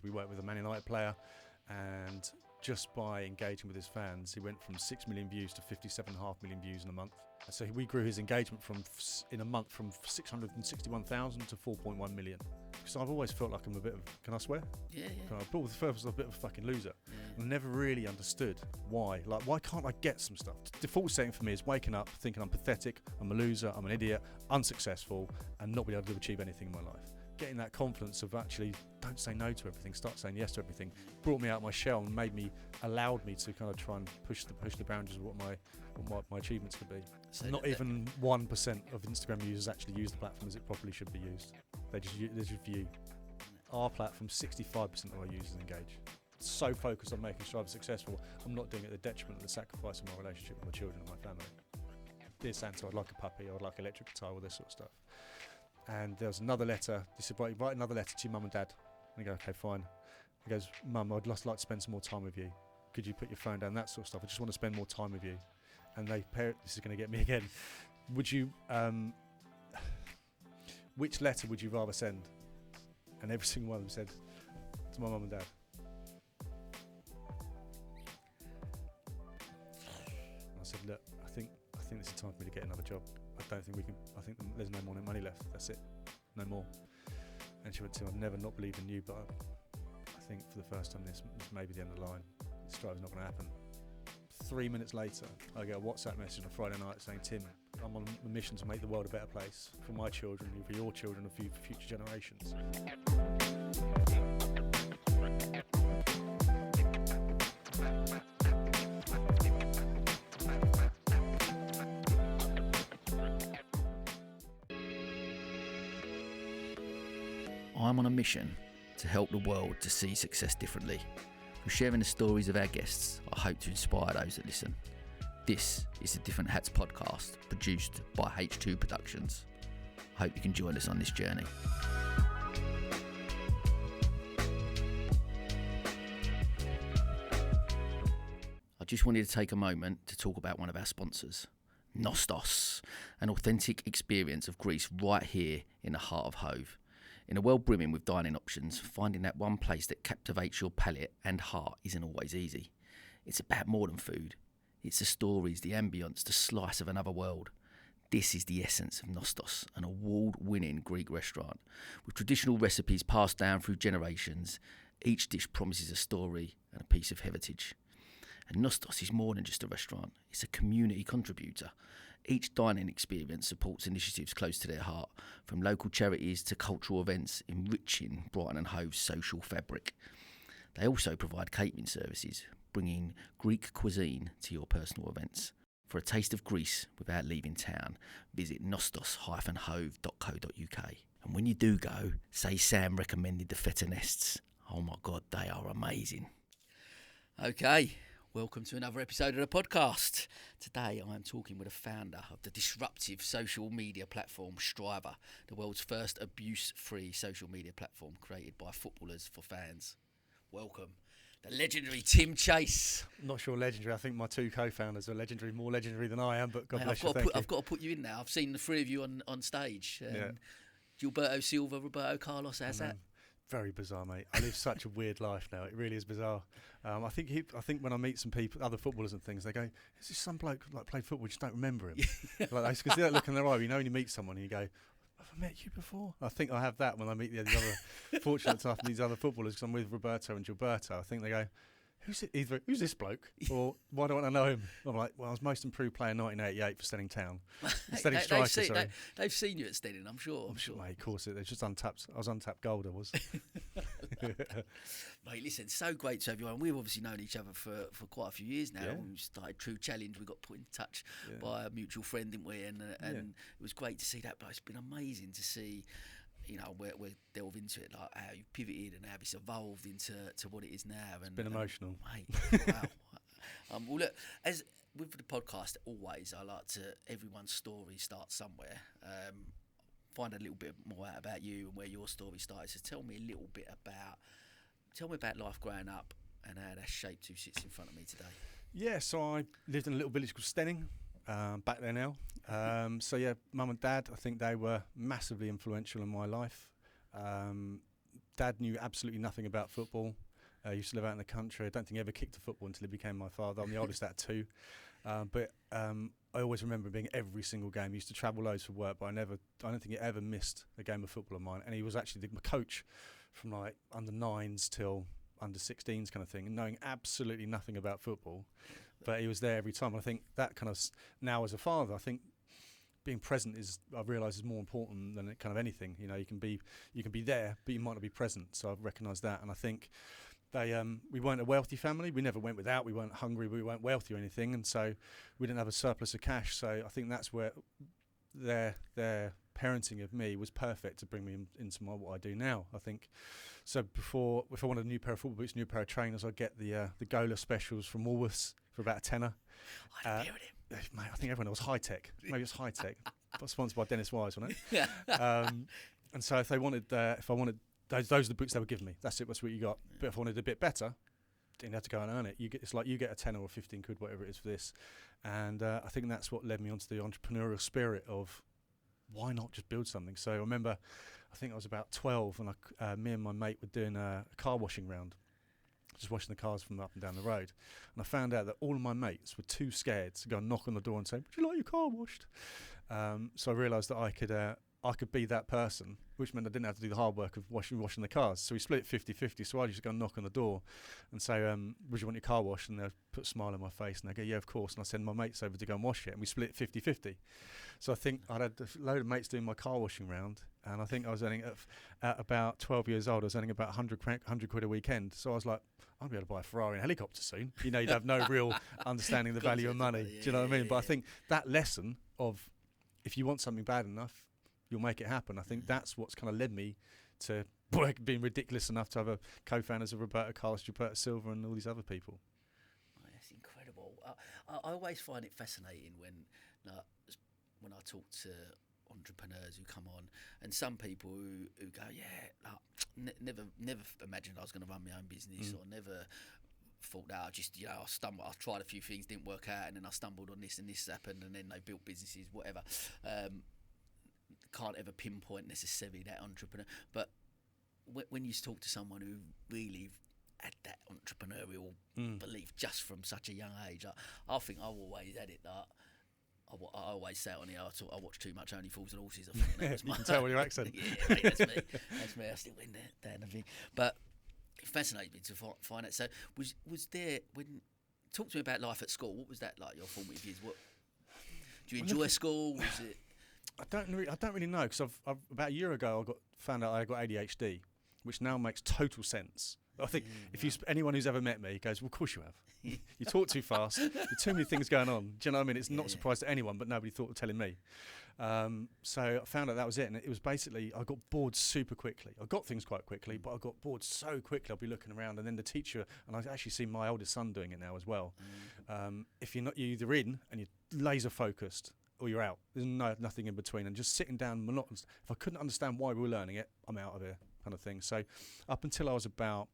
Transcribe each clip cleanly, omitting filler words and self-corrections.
We worked with a Man United player, and just by engaging with his fans, he went from 6 million views to 57.5 million views in a month. So we grew his engagement in a month from 661,000 to 4.1 million. Because I've always felt like I'm a bit of, can I swear? Yeah. I thought with the first I was a bit of a fucking loser. I never really understood why. Like, why can't I get some stuff? The default setting for me is waking up thinking I'm pathetic, I'm a loser, I'm an idiot, unsuccessful, and not being able to achieve anything in my life. Getting that confidence of actually don't say no to everything, start saying yes to everything, brought me out of my shell and allowed me to kind of try and push the boundaries of what my achievements could be. So not even 1% of Instagram users actually use the platform as it properly should be used. They just view. Our platform, 65% of our users engage. So focused on making Striver successful, I'm not doing it at the detriment of the sacrifice of my relationship with my children and my family. Dear Santa, I'd like a puppy, I'd like an electric guitar, all this sort of stuff. And there was another letter. He said, write another letter to your mum and dad. And I go, okay, fine. He goes, Mum, I'd just like to spend some more time with you. Could you put your phone down? That sort of stuff. I just want to spend more time with you. And this is going to get me again. Would you, which letter would you rather send? And every single one of them said, to my mum and dad. And I said, look, I think this is time for me to get another job. I think there's no more money left. That's it. No more. And she went to him, I've never not believed in you, but I think for the first time this may be the end of the line. This drive's not going to happen. 3 minutes later, I get a WhatsApp message on a Friday night saying, Tim, I'm on a mission to make the world a better place for my children, for your children, and for future generations. I'm on a mission to help the world to see success differently. Through sharing the stories of our guests, I hope to inspire those that listen. This is the Different Hats podcast, produced by H2 Productions. I hope you can join us on this journey. I just wanted to take a moment to talk about one of our sponsors, Nostos, an authentic experience of Greece right here in the heart of Hove. In a world brimming with dining options, finding that one place that captivates your palate and heart isn't always easy. It's about more than food. It's the stories, the ambience, the slice of another world. This is the essence of Nostos, an award-winning Greek restaurant. With traditional recipes passed down through generations, each dish promises a story and a piece of heritage. And Nostos is more than just a restaurant, it's a community contributor. Each dining experience supports initiatives close to their heart, from local charities to cultural events, enriching Brighton and Hove's social fabric. They also provide catering services, bringing Greek cuisine to your personal events. For a taste of Greece without leaving town, visit nostos-hove.co.uk. And when you do go, say Sam recommended the feta nests. Oh my God, they are amazing. Okay. Welcome to another episode of the podcast. Today I am talking with a founder of the disruptive social media platform Striver, the world's first abuse-free social media platform created by footballers for fans. Welcome, the legendary Tim Chase. I'm not sure legendary. I think my two co-founders are legendary, more legendary than I am, but God bless you. I've got to put you in now. I've seen the three of you on stage. Gilberto Silva, Roberto Carlos, how's that? Very bizarre, mate. I live such a weird life now. It really is bizarre. I think when I meet some people, other footballers and things, they go, "Is this some bloke like played football? You just don't remember him." Like they can see that look in their eye. You know, when you meet someone, and you go, "Have I met you before?" I think I have that when I meet the other fortunate enough these other footballers, because I'm with Roberto and Gilberto. I think they go, "Who's this bloke?" Or "Why don't I know him?" I'm like, "Well, I was most improved player 1988 for Steding Town." Steding striker, they've seen you at Steding, I'm sure. Mate, of course, they're just untapped. I was untapped gold, I was. Mate, listen, so great to have you on. We've obviously known each other for quite a few years now. When we started True Challenge, we got put in touch by a mutual friend, didn't we? And it was great to see that, but it's been amazing to see, you know, we're delve into it, like how you pivoted and how it's evolved into what it is now. It's been emotional. Mate, wow. Well, look, as with the podcast, always I like to, everyone's story starts somewhere. Find a little bit more out about you and where your story started. So tell me a little bit about life growing up and how that shaped who sits in front of me today. Yeah, so I lived in a little village called Steding. Back there now. So yeah, mum and dad, I think they were massively influential in my life. Dad knew absolutely nothing about football. He used to live out in the country. I don't think he ever kicked a football until he became my father. I'm the oldest out of two. But I always remember being every single game. He used to travel loads for work, but I don't think he ever missed a game of football of mine. And he was actually my coach from like under 9s till under 16s kind of thing, and knowing absolutely nothing about football. But he was there every time. And I think that kind of, now as a father, I think being present I've realised is more important than kind of anything. You know, you can be there, but you might not be present. So I've recognised that. And I think we weren't a wealthy family. We never went without. We weren't hungry. We weren't wealthy or anything. And so we didn't have a surplus of cash. So I think that's where their parenting of me was perfect to bring me into what I do now. I think so. Before, if I wanted a new pair of football boots, a new pair of trainers, I'd get the Gola specials from Woolworths for about a tenner. I had a pair of them. Mate, I think everyone was High Tech. Maybe it was High Tech. Sponsored by Dennis Wise, wasn't it? Yeah. And so if I wanted those are the boots they would give me. That's it. That's what you got. But if I wanted a bit better, didn't have to go and earn it. It's like you get a 10 or 15 quid, whatever it is for this. And I think that's what led me onto the entrepreneurial spirit of why not just build something. So I remember, I think I was about 12, and me and my mate were doing a car washing round, just washing the cars from up and down the road. And I found out that all of my mates were too scared to go and knock on the door and say, "Would you like your car washed?" So I realised that I could be that person, which meant I didn't have to do the hard work of washing the cars. So we split it 50-50. So I used to go and knock on the door and say, "Would you want your car washed?" And they'd put a smile on my face and they go, "Yeah, of course." And I send my mates over to go and wash it, and we split it 50-50. So I think I'd had a load of mates doing my car washing round, and I think I was earning at about 12 years old. I was earning about 100 quid a weekend. So I was like, I'll be able to buy a Ferrari and helicopter soon. You know, you'd have no real understanding the value of money. Do you know what I mean? But I think that lesson of if you want something bad enough, you'll make it happen. I think that's what's kind of led me to being ridiculous enough to have co-founders of Roberto, Carlos, Gilberto Silva, and all these other people. Oh, that's incredible. I always find it fascinating when I talk to entrepreneurs who come on, and some people who go, never imagined I was going to run my own business, or never thought that I tried a few things, didn't work out, and then I stumbled on this and this happened, and then they built businesses, whatever. Can't ever pinpoint necessarily that entrepreneur, but when you talk to someone who really had that entrepreneurial belief just from such a young age, I think I've always had it that I always say it on the air, I watch too much Only Fools and Horses. I think that was you can tell with your accent. Yeah, mate, that's me. That's me. I still win that and everything. But it fascinated me to find out. So was there talk to me about life at school? What was that like? Your formative years? Do you enjoy school? Was it? I don't really know, because I've about a year ago found out I got ADHD, which now makes total sense. I think anyone who's ever met me goes, "Well, of course you have. You talk too fast. There's too many things going on." Do you know what I mean? It's not a surprise to anyone, but nobody thought of telling me. So I found out that was it, and it was basically I got bored super quickly. I got things quite quickly, but I got bored so quickly. I'll be looking around, and then the teacher, and I actually see my oldest son doing it now as well. If you're either in and you're laser focused, or you're out. There's nothing in between, and just sitting down monotonous. If I couldn't understand why we were learning it, I'm out of here, kind of thing. So up until I was about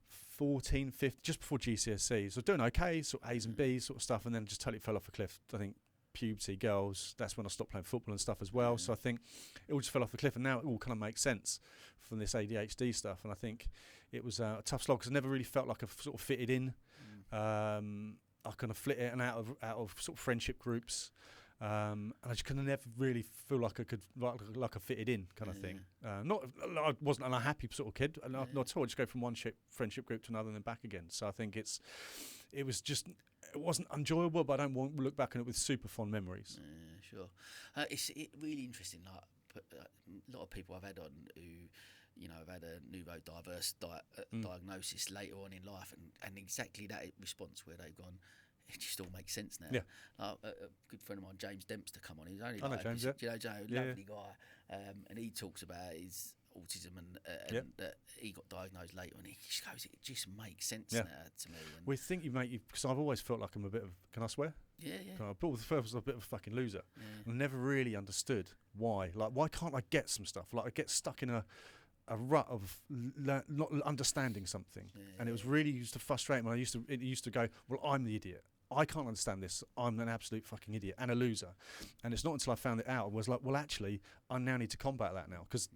14, 15, just before GCSEs, I was doing okay, sort of A's and B's sort of stuff, and then just totally fell off a cliff. I think puberty, girls, that's when I stopped playing football and stuff as well. So I think it all just fell off the cliff, and now it all kind of makes sense from this ADHD stuff. And I think it was a tough slog because I never really felt like I sort of fitted in. I kind of flit in and out of sort of friendship groups, and I just kind of never really feel like I could like I fitted in, kind of thing. I wasn't an unhappy sort of kid, not at all. I just go from one friendship group to another and then back again. So I think it wasn't enjoyable, but I don't want to look back on it with super fond memories. Sure, it's really interesting. Like a lot of people I've had on who, have had a neurodiverse diagnosis later on in life, and exactly that response where they've gone, it just all makes sense now. Yeah. A good friend of mine, James Dempster, come on. He's only I know James, do you know Joe? Lovely guy. And he talks about his autism and that he got diagnosed later, and he just goes, it just makes sense now to me. And we think because I've always felt like I'm a bit of, can I swear? Yeah. I brought the first was a bit of a fucking loser. I never really understood why. Like, why can't I get some stuff? Like, I get stuck in a rut of not understanding something, and it was really used to frustrate me. It used to go, well, I'm the idiot. I can't understand this. I'm an absolute fucking idiot and a loser. And it's not until I found it out I was like, well, actually, I now need to combat that now, because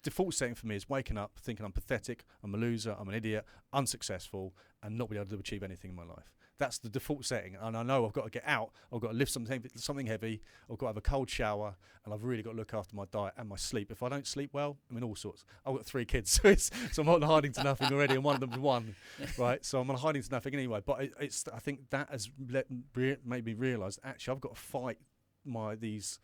default setting for me is waking up thinking I'm pathetic, I'm a loser, I'm an idiot, unsuccessful, and not be able to achieve anything in my life. That's the default setting, and I know I've got to get out. I've got to lift something heavy. I've got to have a cold shower, and I've really got to look after my diet and my sleep. If I don't sleep well, I mean all sorts. I've got 3 kids, so I'm on hiding to nothing already, and one of them's 1, right? So I'm on hiding to nothing anyway. But I think that has made me realise actually I've got to fight these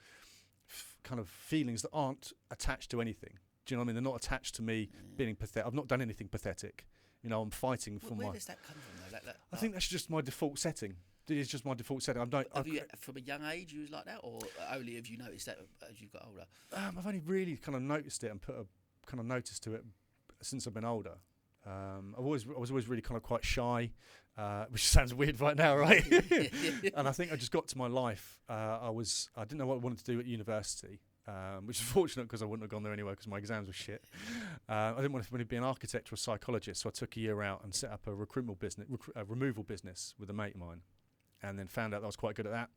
kind of feelings that aren't attached to anything. Do you know what I mean? They're not attached to me being pathetic. I've not done anything pathetic. You know, I'm fighting for Where does that come from, though? I think that's just my default setting. It is just my default setting. Have you, from a young age, you was like that, or only have you noticed that as you've got older? I've only really kind of noticed it and put a kind of notice to it since I've been older. I was always really kind of quite shy, which sounds weird right now, right? And I think I just got to my life. I didn't know what I wanted to do at university. Which is fortunate because I wouldn't have gone there anyway because my exams were shit. I didn't want to be an architect or a psychologist, so I took a year out and set up a removal business with a mate of mine, and then found out that I was quite good at that.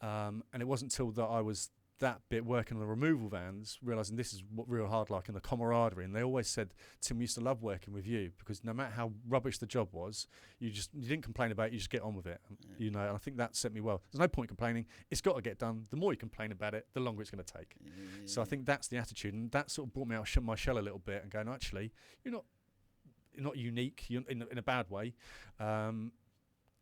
And it wasn't until that I was that bit working on the removal vans, realising this is what real hard like, and the camaraderie. And they always said, Tim, we used to love working with you because no matter how rubbish the job was, you didn't complain about it, you just get on with it. You know, and I think that set me well. There's no point complaining. It's got to get done. The more you complain about it, the longer it's going to take. So I think that's the attitude, and that sort of brought me out of my shell a little bit and going, actually, you're not unique. You're in a bad way.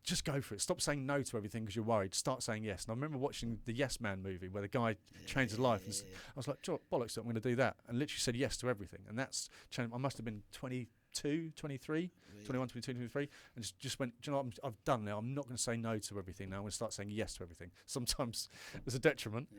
Just go for it. Stop saying no to everything because you're worried. Start saying yes. And I remember watching the Yes Man movie where the guy changed his life. And I was like, bollocks, I'm going to do that. And literally said yes to everything. And that's changed. I must have been 22, 23, 21, 22, 23. And just went, do you know what I've done now? I'm not going to say no to everything now. I'm going to start saying yes to everything. Sometimes there's a detriment.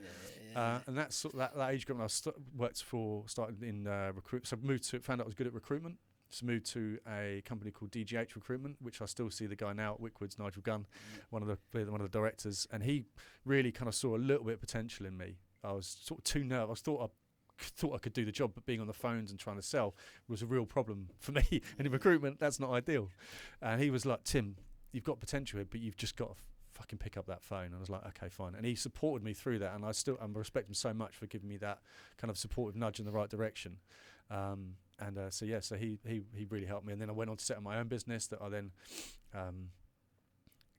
And that's sort of that age group. I started in recruit. So found out I was good at recruitment. So moved to a company called DGH Recruitment, which I still see the guy now at Wickwood's, Nigel Gunn, one of the directors, and he really kind of saw a little bit of potential in me. I was sort of too nervous. Thought I could do the job, but being on the phones and trying to sell was a real problem for me. And in recruitment, that's not ideal. And he was like, Tim, you've got potential here, but you've just got to fucking pick up that phone. And I was like, okay, fine. And he supported me through that, and I respect him so much for giving me that kind of supportive nudge in the right direction. So he really helped me, and then I went on to set up my own business that I then kind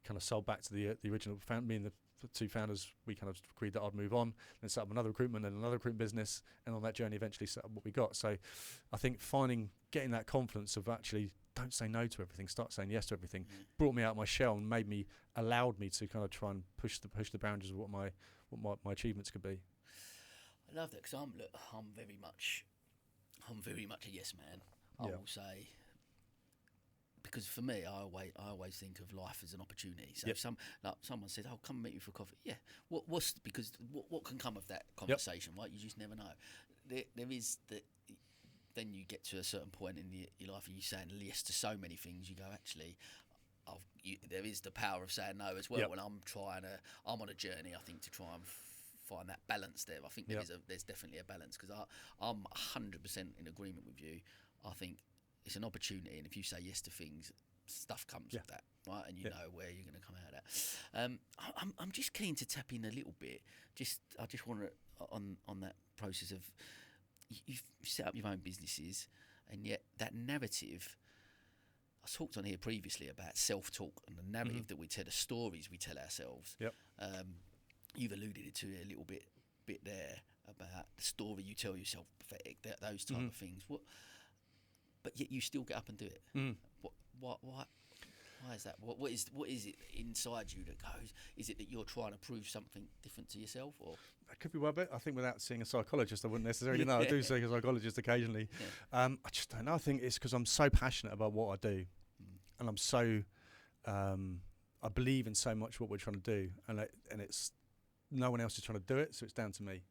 of sold back to the original me and the 2 founders. We kind of agreed that I'd move on, then set up another recruitment business, and on that journey eventually set up what we got. So I think getting that confidence of actually don't say no to everything, start saying yes to everything, brought me out of my shell and allowed me to kind of try and push the boundaries of what my achievements could be. I love that because I'm very much a yes man. I will say, because for me, I always think of life as an opportunity. So if someone said, "Oh, come meet you for coffee," what can come of that conversation, right? You just never know. There is that. Then you get to a certain point in your life, and you're saying yes to so many things. You go, actually, there is the power of saying no as well. When I'm on a journey, I think, to try and find that balance there. I think there's definitely a balance, because I'm 100% in agreement with you. I think it's an opportunity, and if you say yes to things, stuff comes with that, right? And you know where you're going to come out of that. I'm just keen to tap in a little bit. I just want to on that process of you've set up your own businesses, and yet that narrative. I talked on here previously about self-talk and the narrative that we tell, the stories we tell ourselves. You've alluded to it a little bit there about the story you tell yourself, pathetic, those type of things. But yet you still get up and do it. Why is that? What is it inside you that goes? Is it that you're trying to prove something different to yourself, or? That could be one bit. I think without seeing a psychologist, I wouldn't necessarily know. I do see a psychologist occasionally. I just don't know. I think it's because I'm so passionate about what I do, and I'm so I believe in so much what we're trying to do, and it's no one else is trying to do it, so it's down to me.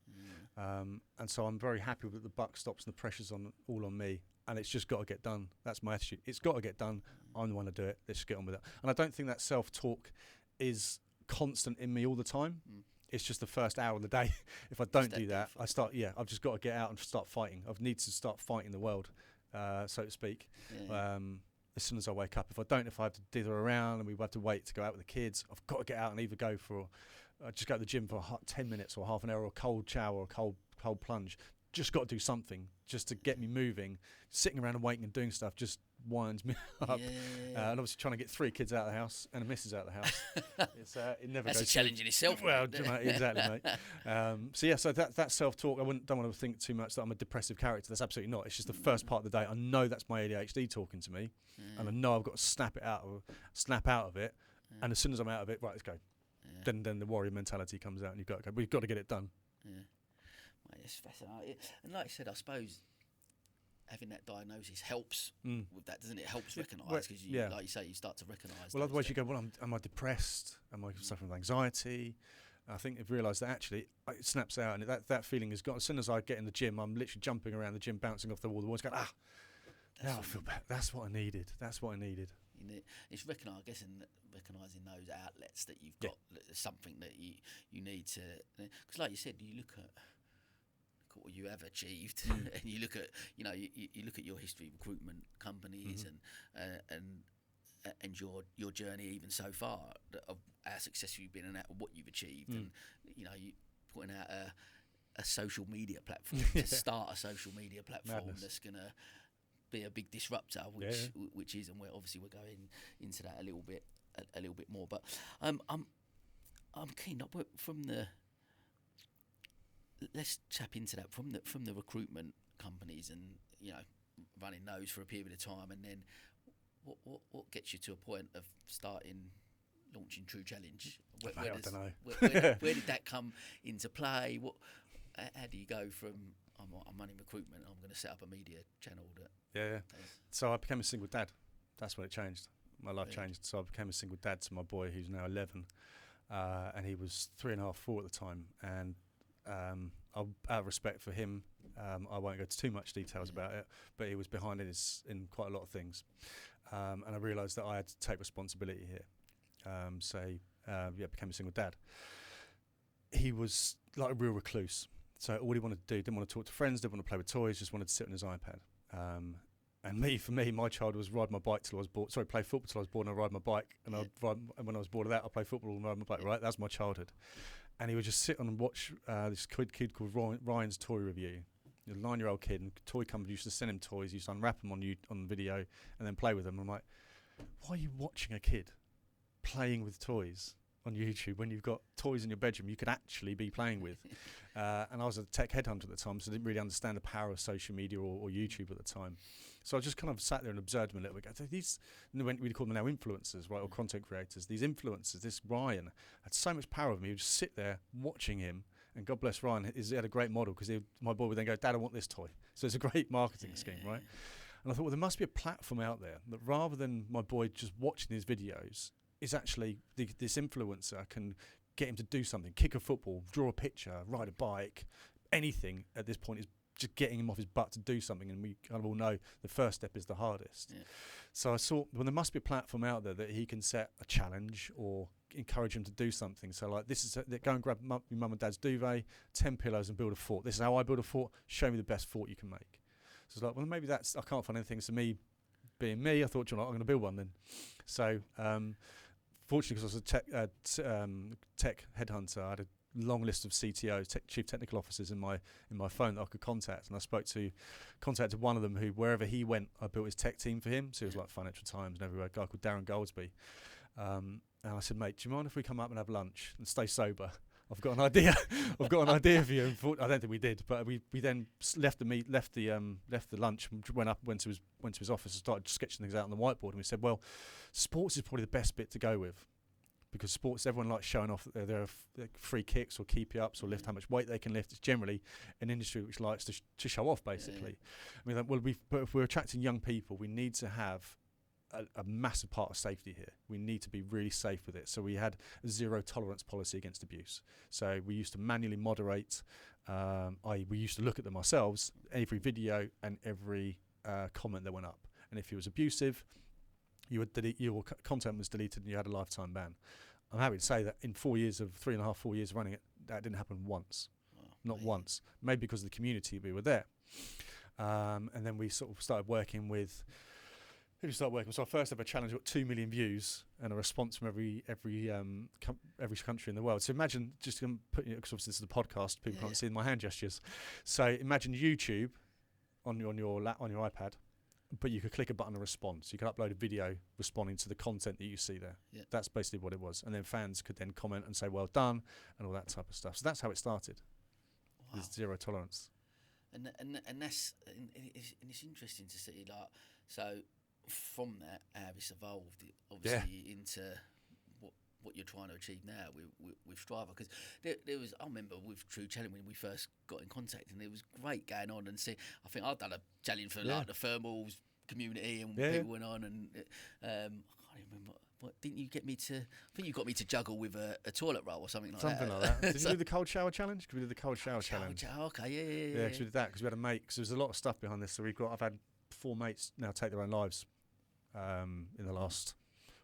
And so I'm very happy that the buck stops and the pressure's all on me, and it's just got to get done. That's my attitude. It's got to get done. I'm the one to do it. Let's just get on with it. And I don't think that self-talk is constant in me all the time. It's just the first hour of the day. If I don't do that, I've just got to get out and start fighting. I need to start fighting the world, so to speak. As soon as I wake up. If I have to dither around and we have to wait to go out with the kids, I've got to get out and either go for, just go to the gym for 10 minutes or half an hour, or a cold shower or a cold plunge. just got to do something just to get me moving. Sitting around and waiting and doing stuff just winds me up. And obviously trying to get 3 kids out of the house and a missus out of the house. It never That's goes a challenge in itself. Well, exactly, mate. So that self-talk, I don't want to think too much that I'm a depressive character. That's absolutely not. It's just the first part of the day. I know that's my ADHD talking to me, and I know I've got to snap out of it. And as soon as I'm out of it, right, let's go. Then the warrior mentality comes out, and you've got to go. We've got to get it done. Yeah, well, it's fascinating. And like I said, I suppose having that diagnosis helps with that, doesn't it? It helps recognise, because like you say, you start to recognise. Well, otherwise you go, well, am I depressed? Am I suffering with anxiety? I think I've realised that actually it snaps out, and that feeling is gone. As soon as I get in the gym, I'm literally jumping around the gym, bouncing off the wall. The walls going, now I feel better. That's what I needed. It's recognising those outlets that you've got, something that you need to. Because, like you said, you look at what you have achieved, and you look at you look at your history of recruitment companies and your journey even so far of how successful you've been and what you've achieved, and you putting out a social media platform to start a social media platform that's gonna be a big disruptor, which is, and we're going into that a little bit more. But I'm keen from the. Let's tap into that from the recruitment companies, and running those for a period of time, and then what gets you to a point of launching True Challenge? I don't know. Where did that come into play? How do you go from I'm running recruitment, I'm going to set up a media channel that So I became a single dad. That's when it changed. My life changed. So I became a single dad to my boy, who's now 11, and he was 3.5, 4 at the time, and out of respect for him, I won't go into too much details about it, but he was behind in quite a lot of things, and I realised that I had to take responsibility here. Became a single dad. He was like a real recluse, so all he wanted to do, didn't want to talk to friends, didn't want to play with toys, just wanted to sit on his iPad. And for me, my childhood was ride my bike till I was bored. Sorry, play football till I was bored, and I'd ride my bike, and and when I was bored of that, I'd play football and ride my bike. Right, that's my childhood. And he would just sit on and watch this kid called Ryan's Toy Review. A 9-year-old kid, and toy company used to send him toys. He used to unwrap them on video and then play with them. And I'm like, why are you watching a kid playing with toys on YouTube when you've got toys in your bedroom you could actually be playing with? And I was a tech headhunter at the time, so I didn't really understand the power of social media or YouTube at the time. So I just kind of sat there and observed them a little bit. We call them now influencers, right, or content creators. These influencers, this Ryan had so much power over me. He would just sit there watching him, and God bless Ryan, he had a great model, because my boy would then go, Dad, I want this toy. So it's a great marketing scheme, right? And I thought, well, there must be a platform out there that, rather than my boy just watching these videos, is actually this influencer can get him to do something, kick a football, draw a picture, ride a bike, anything at this point is just getting him off his butt to do something, and we kind of all know the first step is the hardest. So I saw, well, there must be a platform out there that he can set a challenge or encourage him to do something. So like, this is go and grab your mum and dad's duvet, 10 pillows, and build a fort. This is how I build a fort. Show me the best fort you can make. So it's like, well, maybe I can't find anything. So me being me, I thought, I'm going to build one then. So fortunately, because I was a tech headhunter, I had a long list of CTOs, chief technical officers in my phone that I could contact, and I contacted one of them who, wherever he went, I built his tech team for him. So it was like Financial Times and everywhere. A guy called Darren Goldsby, and I said, mate, do you mind if we come up and have lunch and stay sober? I've got an idea. I've got an idea for you. And I don't think we did, but we then left the lunch, and went to his office and started sketching things out on the whiteboard. And we said, well, sports is probably the best bit to go with, because sports, everyone likes showing off that there are free kicks or keepy-ups or lift how much weight they can lift. It's generally an industry which likes to show off, basically. I mean, but if we're attracting young people, we need to have a massive part of safety here. We need to be really safe with it. So we had a zero tolerance policy against abuse. So we used to manually moderate. We used to look at them ourselves, every video and every comment that went up. And if he was abusive, your content was deleted and you had a lifetime ban. I'm happy to say that in 4 years of 3.5, 4 years running it, that didn't happen once. Not once. Maybe because of the community we were there. And then we sort of started working with Who do you start working with? So our first ever challenge got 2 million views and a response from every country in the world. So imagine just putting it, because obviously this is a podcast, people can't see my hand gestures. So imagine YouTube on your iPad, but you could click a button and respond. So you could upload a video responding to the content that you see there. Yeah. That's basically what it was. And then fans could then comment and say well done and all that type of stuff. So that's how it started. Wow. There's zero tolerance. And that's and it's interesting to see, like, so from that how it's evolved obviously into what you're trying to achieve now with Strava, because there was, I remember with True Challenge when we first got in contact, and it was great going on and see. I think I've done a challenge for like the thermals community, and people went on, and I can't even remember. What, didn't you get me to? I think you got me to juggle with a toilet roll or something like that. Something like that. Did you do the cold shower challenge? Because we did the cold shower challenge. Okay, yeah. Yeah, because we did that because we had a mate. Because there's a lot of stuff behind this. So I've had 4 mates now take their own lives in the last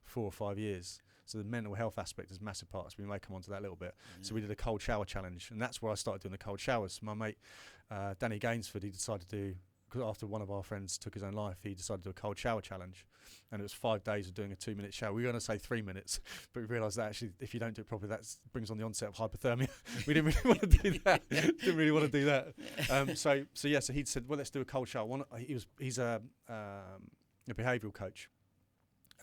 4 or 5 years. So the mental health aspect is a massive part. So we may come on to that a little bit. So we did a cold shower challenge, and that's where I started doing the cold showers. My mate Danny Gainsford, he decided to do, because after one of our friends took his own life, he decided to do a cold shower challenge, and it was 5 days of doing a 2-minute shower. We were going to say 3 minutes, but we realised that actually, if you don't do it properly, that brings on the onset of hypothermia. We didn't really want to do that. Didn't really want to do that. So he said, well, let's do a cold shower. He's a behavioural coach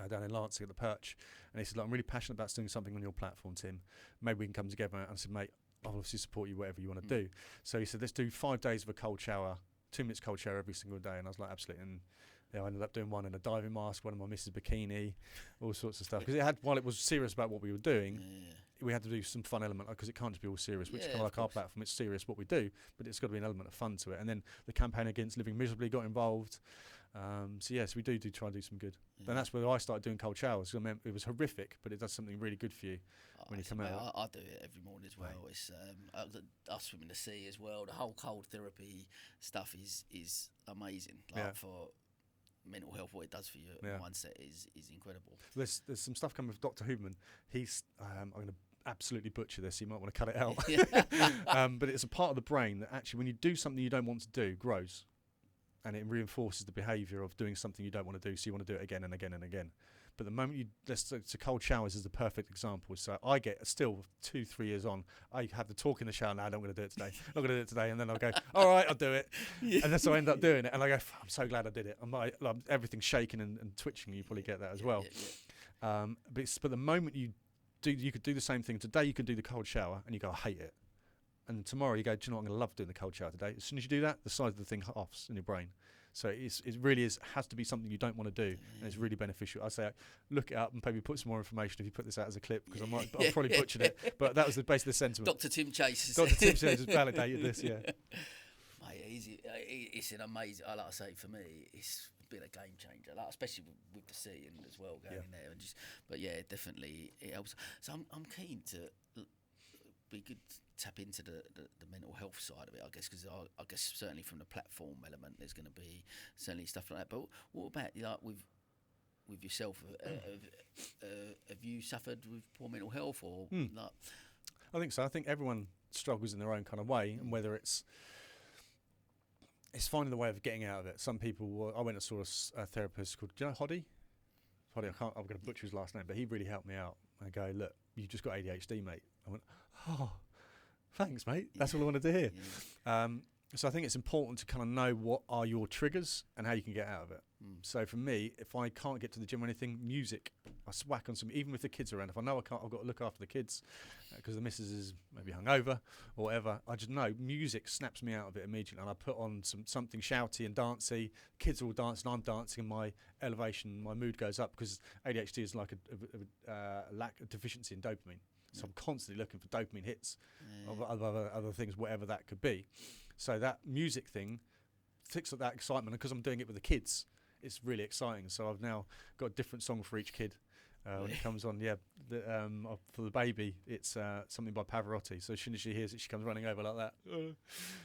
down in Lancing at the Perch, and he said, look, I'm really passionate about doing something on your platform, Tim. Maybe we can come together. And I said, mate, I'll obviously support you whatever you want to do. So he said, let's do 5 days of a cold shower. 2 minutes cold shower every single day, and I was like, absolutely. And I ended up doing one in a diving mask, one in my missus' bikini, all sorts of stuff. Because while it was serious about what we were doing, we had to do some fun element, because it can't just be all serious, which is kind of like our platform. It's serious what we do, but it's got to be an element of fun to it. And then the campaign against living miserably got involved. So we do try and do some good. And that's where I started doing cold showers. I mean, it was horrific, but it does something really good for you when you come out. I do it every morning as well. Right. It's I swim in the sea as well. The whole cold therapy stuff is amazing. For mental health, what it does for your mindset is incredible. There's some stuff coming with Dr. Huberman. He's I'm going to absolutely butcher this. You might want to cut it out. But it's a part of the brain that actually, when you do something you don't want to do, grows. And it reinforces the behaviour of doing something you don't want to do, so you want to do it again and again and again. But the moment so cold showers is the perfect example. So I get, still 2-3 years on, I have the talk in the shower, no, I'm not going to do it today. Not going to do it today. And then I'll go, all right, I'll do it. And then so I end up doing it. And I go, I'm so glad I did it. Everything's shaking and twitching. You probably get that as well. But the moment you could do the same thing. Today you can do the cold shower and you go, I hate it. And tomorrow you go, do you know what, I'm going to love doing the cold shower today. As soon as you do that, the size of the thing offs in your brain. So it really has to be something you don't want to do, and it's really beneficial. I say, look it up and maybe put some more information if you put this out as a clip, because I've probably butchered it. But that was basically the sentiment. Dr. Tim Chase. Dr. Tim Chase has validated this, Mate, it's an amazing, like I say, for me, it's been a game changer, like, especially with the sea and as well going in there. But definitely it helps. So I'm keen to be good to tap into the mental health side of it, I guess, because I guess certainly from the platform element there's going to be certainly stuff like that. But what about with yourself? Have you suffered with poor mental health or not? I think so. I think everyone struggles in their own kind of way, and whether it's finding the way of getting out of it. Some people, I went and saw a therapist called, do you know Hoddy? I'm going to butcher his last name, but he really helped me out. I go, look, you just got ADHD, mate. I went, oh, thanks, mate. That's all I wanted to hear. So I think it's important to kind of know what are your triggers and how you can get out of it. So for me, if I can't get to the gym or anything, music. I whack on some, even with the kids around. If I know I can't, I've got to look after the kids because the missus is maybe hungover or whatever. I just know music snaps me out of it immediately, and I put on something shouty and dancey. Kids are all dancing, I'm dancing, and my elevation, my mood goes up, because ADHD is like a deficiency in dopamine. So I'm constantly looking for dopamine hits of other things, whatever that could be. So that music thing ticks up that excitement, and because I'm doing it with the kids, it's really exciting. So I've now got a different song for each kid when it comes on. For the baby, it's something by Pavarotti. So as soon as she hears it, she comes running over like that.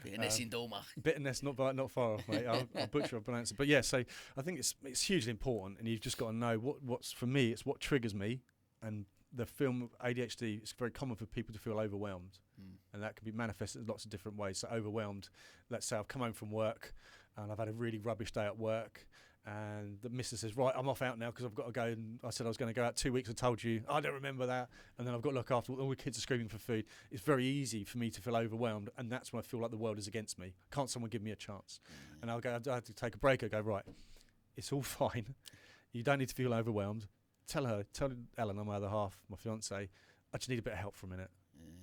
Bitterness in Dorma. Bitterness, not far off, mate. I'll butcher or pronounce it. But yeah, so I think it's hugely important, and you've just got to know what's for me. It's what triggers me, and the film ADHD, it's very common for people to feel overwhelmed, and that can be manifested in lots of different ways. So overwhelmed, let's say I've come home from work and I've had a really rubbish day at work, And the missus says, right, I'm off out now because I've got to go. And I said I was going to go out 2 weeks. I told you. I don't remember that. And then I've got to look after all the kids are screaming for food. It's very easy for me to feel overwhelmed. And that's when I feel like the world is against me. Can't someone give me a chance? And I have to take a break. I go, right, it's all fine. You don't need to feel overwhelmed. Tell Ellen, my other half, my fiance, I just need a bit of help for a minute.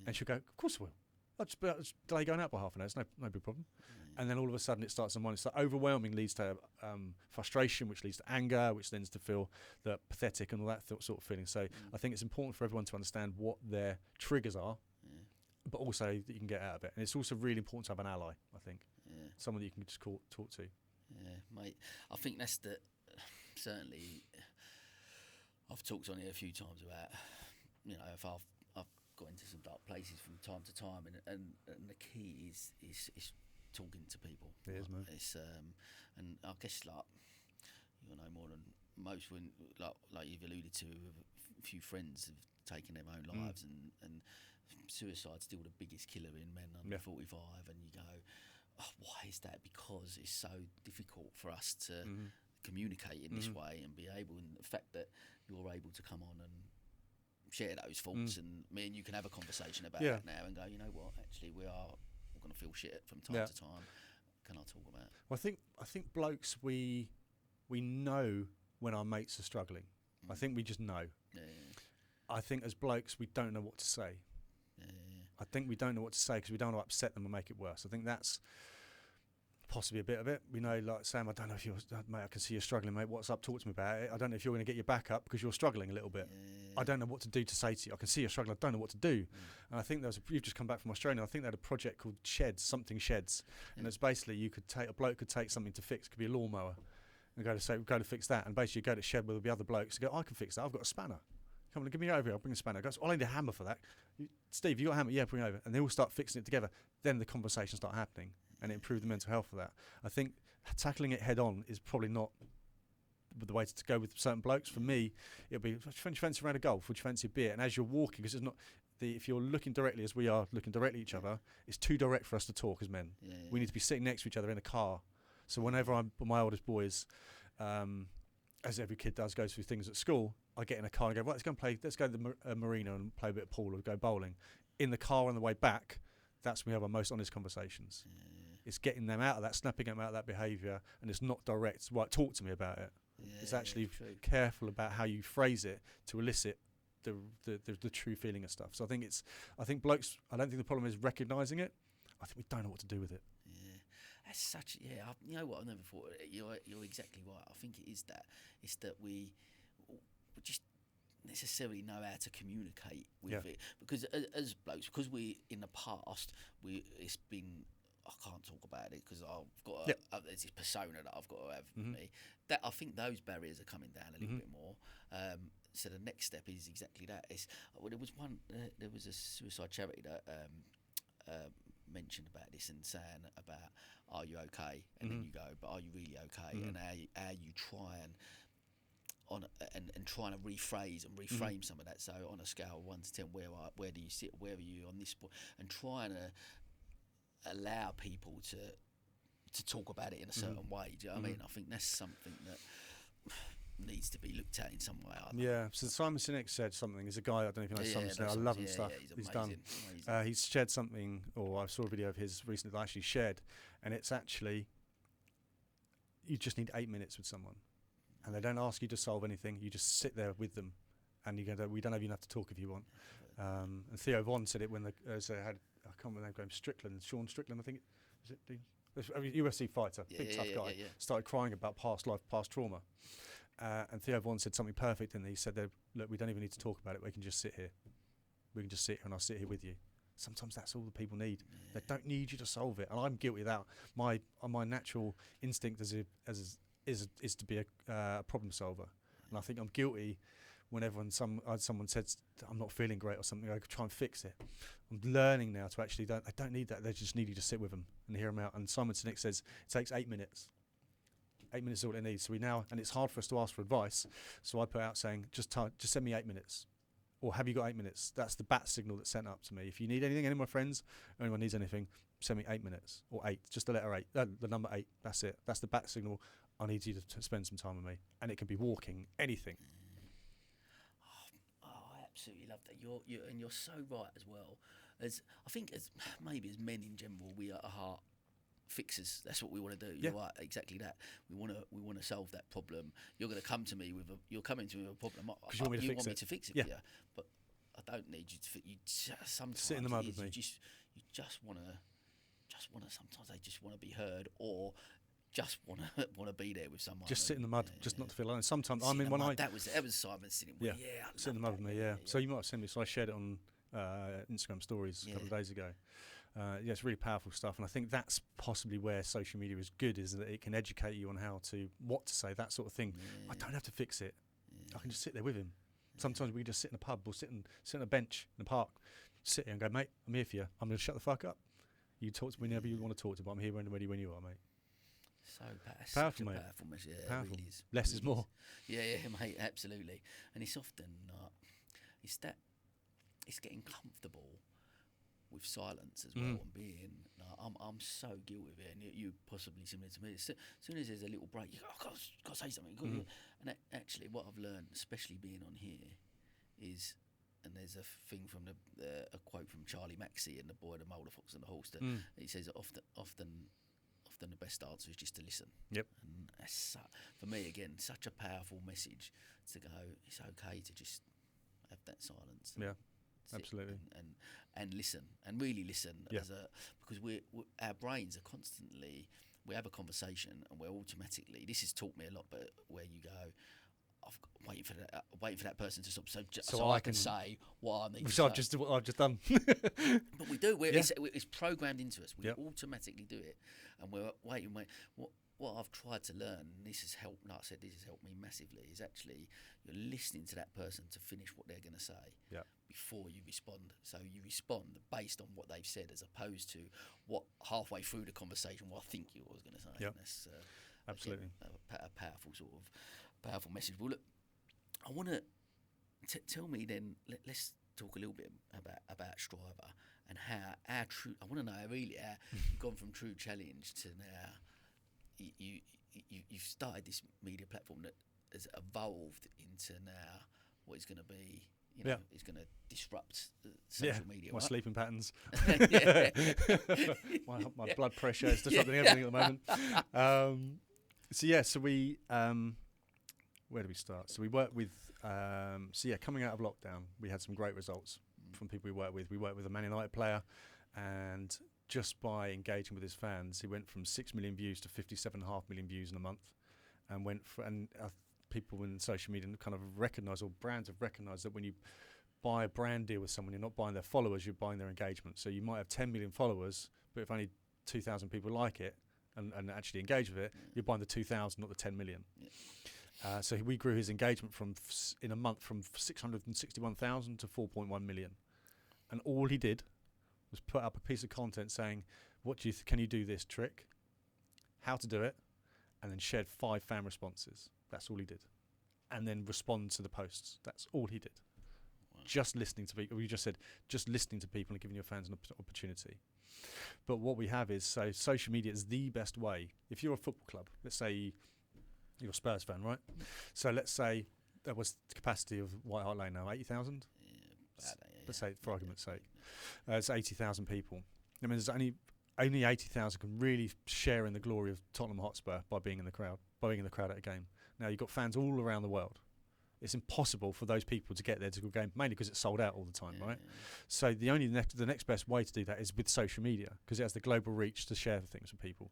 And she'll go, of course I will. I'll just delay going out by half an hour. It's no big problem. And then all of a sudden it starts on one. So overwhelming leads to frustration, which leads to anger, which leads to feel that pathetic and all that sort of feeling. So I think it's important for everyone to understand what their triggers are, but also that you can get out of it. And it's also really important to have an ally, I think. Someone that you can just talk to. Yeah, mate. I think that's certainly, I've talked on it a few times about, if I've got into some dark places from time to time, and the key is talking to people. It is, man. It's and I guess like you'll know more than most when like you've alluded to, a few friends have taken their own lives, and suicide's still the biggest killer in men under 45, and you go, oh, why is that? Because it's so difficult for us to communicate in this way and be able, and the fact that you're able to come on and share those thoughts, and me and you can have a conversation about it now and go, you know what, actually we're going to feel shit from time to time. Can I talk about it? Well, I think blokes, we know when our mates are struggling. I think we just know. I think as blokes we don't know what to say. I think we don't know what to say because we don't want to upset them and make it worse. I think that's possibly a bit of it. We know, like, Sam, I don't know if you're, mate, I can see you're struggling, mate. What's up? Talk to me about it. I don't know if you're going to get your back up because you're struggling a little bit. I don't know what to do to say to you. I can see you're struggling. I don't know what to do. And I think you've just come back from Australia. I think they had a project called Sheds. And it's basically a bloke could take something to fix. It could be a lawnmower, and go to fix that. And basically go to shed with the other blokes and go, I can fix that. I've got a spanner. Come on, give me over here. I'll bring a spanner. Goes, I need a hammer for that. Steve, you got a hammer? Yeah, bring it over. And they all start fixing it together. Then the conversations start happening, and it improves the mental health of that. I think tackling it head on is probably not the way to go with certain blokes. For me, it'll be, would you fancy around a golf? Would you fancy a beer? And as you're walking, because it's not if you're looking directly as we are looking directly at each other, it's too direct for us to talk as men. We need to be sitting next to each other in a car. So whenever my oldest boys, as every kid does, goes through things at school, I get in a car and go, right, let's go to the marina and play a bit of pool or go bowling. In the car on the way back, that's when we have our most honest conversations. It's getting them out of that, snapping them out of that behaviour, and it's not direct. Right, talk to me about it. It's actually careful about how you phrase it to elicit the true feeling of stuff. So I think blokes, I don't think the problem is recognising it. I think we don't know what to do with it. That's such, you know what, I've never thought, you're exactly right. I think it is that. It's that we just necessarily know how to communicate with it. Because as blokes, because we, in the past, it's been, I can't talk about it because I've got there's this persona that I've got to have with me. That I think those barriers are coming down a little bit more. So the next step is exactly that. There was a suicide charity that mentioned about this and saying about, are you okay? And then you go, but are you really okay? And how you try and trying to rephrase and reframe some of that. So on a scale of 1 to 10, where do you sit? Where are you on this point? And trying to allow people to talk about it in a certain way. Do you know what I mean? I think that's something that needs to be looked at in some way. So Simon Sinek said something. He's a guy, I don't know if you know Simon Sinek. I love his stuff. He's done. He's shared something, or I saw a video of his recently that I actually shared, and it's actually, you just need 8 minutes with someone, and they don't ask you to solve anything. You just sit there with them, and you go, we don't even have to talk if you want. And Theo Von said it when they had, I can't remember the name, Sean Strickland, I think. Was it UFC fighter, big tough guy, started crying about past life, past trauma. And Theo Von said something perfect, and he said, look, we don't even need to talk about it. We can just sit here. We can just sit here, and I'll sit here with you. Sometimes that's all the people need. They don't need you to solve it. And I'm guilty of that. My natural instinct is to be a problem solver. And I think I'm guilty whenever someone says, I'm not feeling great or something, I try and fix it. I'm learning now to actually, they don't need that. They just need you to sit with them and hear them out. And Simon Sinek says it takes 8 minutes. 8 minutes is all it needs. So and it's hard for us to ask for advice. So I put out saying, just send me 8 minutes. Or have you got 8 minutes? That's the bat signal that's sent up to me. If you need anything, any of my friends, or anyone needs anything, send me 8 minutes. Or 8, just the letter 8, the number 8. That's it. That's the bat signal. I need you to spend some time with me. And it can be walking, anything. I absolutely love that. You're so right as well. As I think, as maybe as men in general, we are at heart fixers. That's what we want to do. Yeah. You're right, exactly that. We want to solve that problem. You're going to come to me with you're coming to me with a problem. Because you want me to fix it. For you, but I don't need you to fit. You just, sometimes sit in the mud with me. You just want to. Sometimes they just want to be heard, or just want to be there with someone. Just sit in the mud, not to feel alone. Sometimes that was Simon sitting. Sit in the mud with me. Yeah. So you might have seen me. So I shared it on Instagram stories a couple of days ago. It's really powerful stuff, and I think that's possibly where social media is good, is that it can educate you on what to say, that sort of thing. I don't have to fix it. I can just sit there with him. Sometimes we just sit in a pub or sit on a bench in the park, sit here and go, mate, I'm here for you. I'm going to shut the fuck up. You talk to me whenever you want to talk to me, but I'm here when you are, mate. So powerful, mate. Powerful message. Yeah, powerful. It really is. Less is more. Yeah, mate, absolutely. And it's often it's getting comfortable with silence as well, and being. I'm so guilty of it, and you possibly similar to me. As soon as there's a little break, you go, I've got to say something. And actually, what I've learned, especially being on here, is. And there's a thing from a quote from Charlie Maxey in The Boy, the Mole, the Fox and the Horse. That he says often the best answer is just to listen. Yep. And that's for me again such a powerful message to go. It's okay to just have that silence. Yeah, absolutely. And listen and really listen. Yeah. Because our brains are constantly. We have a conversation and we're automatically. This has taught me a lot. But where you go. Waiting for that person to stop, so I can say what I need to say. What I've just done. But we do. It's programmed into us. We automatically do it, and we're waiting. What I've tried to learn, and this has helped. Like I said, this has helped me massively. Is actually you're listening to that person to finish what they're going to say before you respond. So you respond based on what they've said, as opposed to what halfway through the conversation what I think you was going to say. Yep. That's absolutely a powerful sort of. Powerful message. Well, look, I want to tell me then. Let's talk a little bit about Striver and how our true. I want to know really how you've gone from True Challenge to now. You've started this media platform that has evolved into now what is going to be. Is going to disrupt social media. My right? sleeping patterns. my blood pressure is disrupting everything at the moment. So we. Where do we start? So we worked with, coming out of lockdown, we had some great results from people we worked with. We worked with a Man United player, and just by engaging with his fans, he went from 6 million views to 57.5 million views in a month, and people in social media kind of recognise, or brands have recognised, that when you buy a brand deal with someone, you're not buying their followers, you're buying their engagement. So you might have 10 million followers, but if only 2,000 people like it and actually engage with it, you're buying the 2,000, not the 10 million. Yeah. So we grew his engagement in a month from 661,000 to 4.1 million, and all he did was put up a piece of content saying, "What do you can you do this trick? How to do it?" and then shared 5 fan responses. That's all he did, and then respond to the posts. That's all he did. Wow. Just listening to people. We just said just listening to people and giving your fans an opportunity. But what we have is social media is the best way. If you're a football club, let's say. You're a Spurs fan, right? So let's say there was the capacity of White Hart Lane now, 80,000? Let's say, for argument's sake. It's 80,000 people. I mean, there's only 80,000 can really share in the glory of Tottenham Hotspur by being in the crowd at a game. Now, you've got fans all around the world. It's impossible for those people to get there to a game, mainly because it's sold out all the time, right? Yeah. So the next best way to do that is with social media, because it has the global reach to share things with people.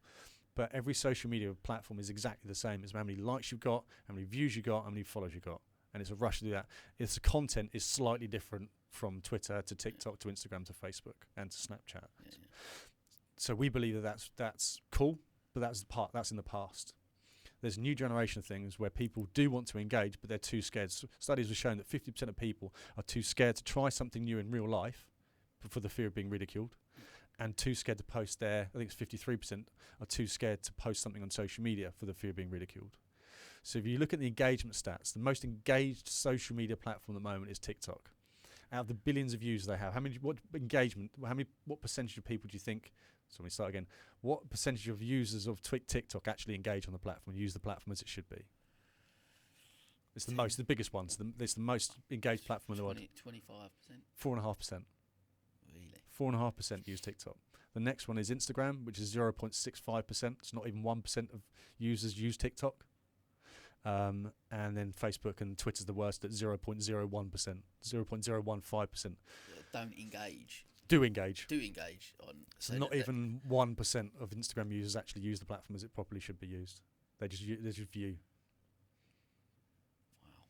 But every social media platform is exactly the same as how many likes you've got, how many views you got, how many followers you got. And it's a rush to do that. The content is slightly different from Twitter to TikTok to Instagram to Facebook and to Snapchat. Yeah. So we believe that's cool, but that's in the past. There's a new generation of things where people do want to engage, but they're too scared. So studies have shown that 50% of people are too scared to try something new in real life for the fear of being ridiculed. And too scared to post I think it's 53% are too scared to post something on social media for the fear of being ridiculed. So if you look at the engagement stats, the most engaged social media platform at the moment is TikTok. Out of the billions of views they have, what percentage of people do you think So we start again. What percentage of users of TikTok actually engage on the platform and use the platform as it should be? It's the biggest one. It's the most engaged platform in the world. 25%. 4.5%. Really? 4.5% use TikTok. The next one is Instagram, which is 0.65%. It's not even 1% of users use TikTok. And then Facebook and Twitter's the worst at 0.01%, 0.015%. Don't engage. Do engage. On. So not even 1% of Instagram users actually use the platform as it properly should be used. They just view. Wow,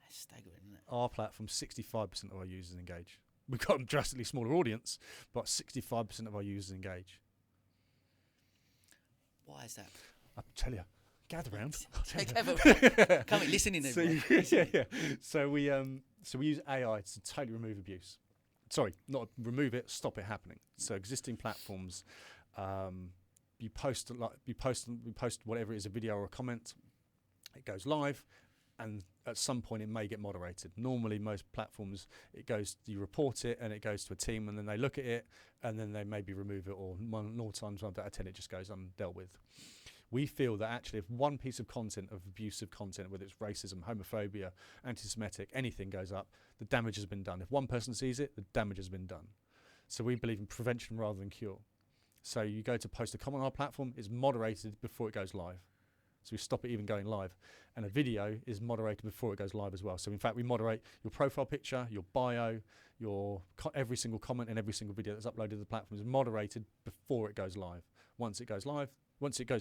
that's staggering, isn't it? Our platform, 65% of our users engage. We've got a drastically smaller audience, but 65% of our users engage. Why is that? I'll tell you. Gather round. Come and listen in. So we use AI to totally remove abuse. Sorry, not remove it, stop it happening. So existing platforms, you post whatever it is, a video or a comment, it goes live, and at some point it may get moderated. Normally, most platforms, you report it, and it goes to a team, and then they look at it, and then they maybe remove it, or more times out of 10 it just goes undealt with. We feel that actually if one piece of content, of abusive content, whether it's racism, homophobia, anti-Semitic, anything goes up, the damage has been done. If one person sees it, the damage has been done. So we believe in prevention rather than cure. So you go to post a comment on our platform, it's moderated before it goes live. So we stop it even going live. And a video is moderated before it goes live as well. So in fact, we moderate your profile picture, your bio, every single comment and every single video that's uploaded to the platform is moderated before it goes live. Once it goes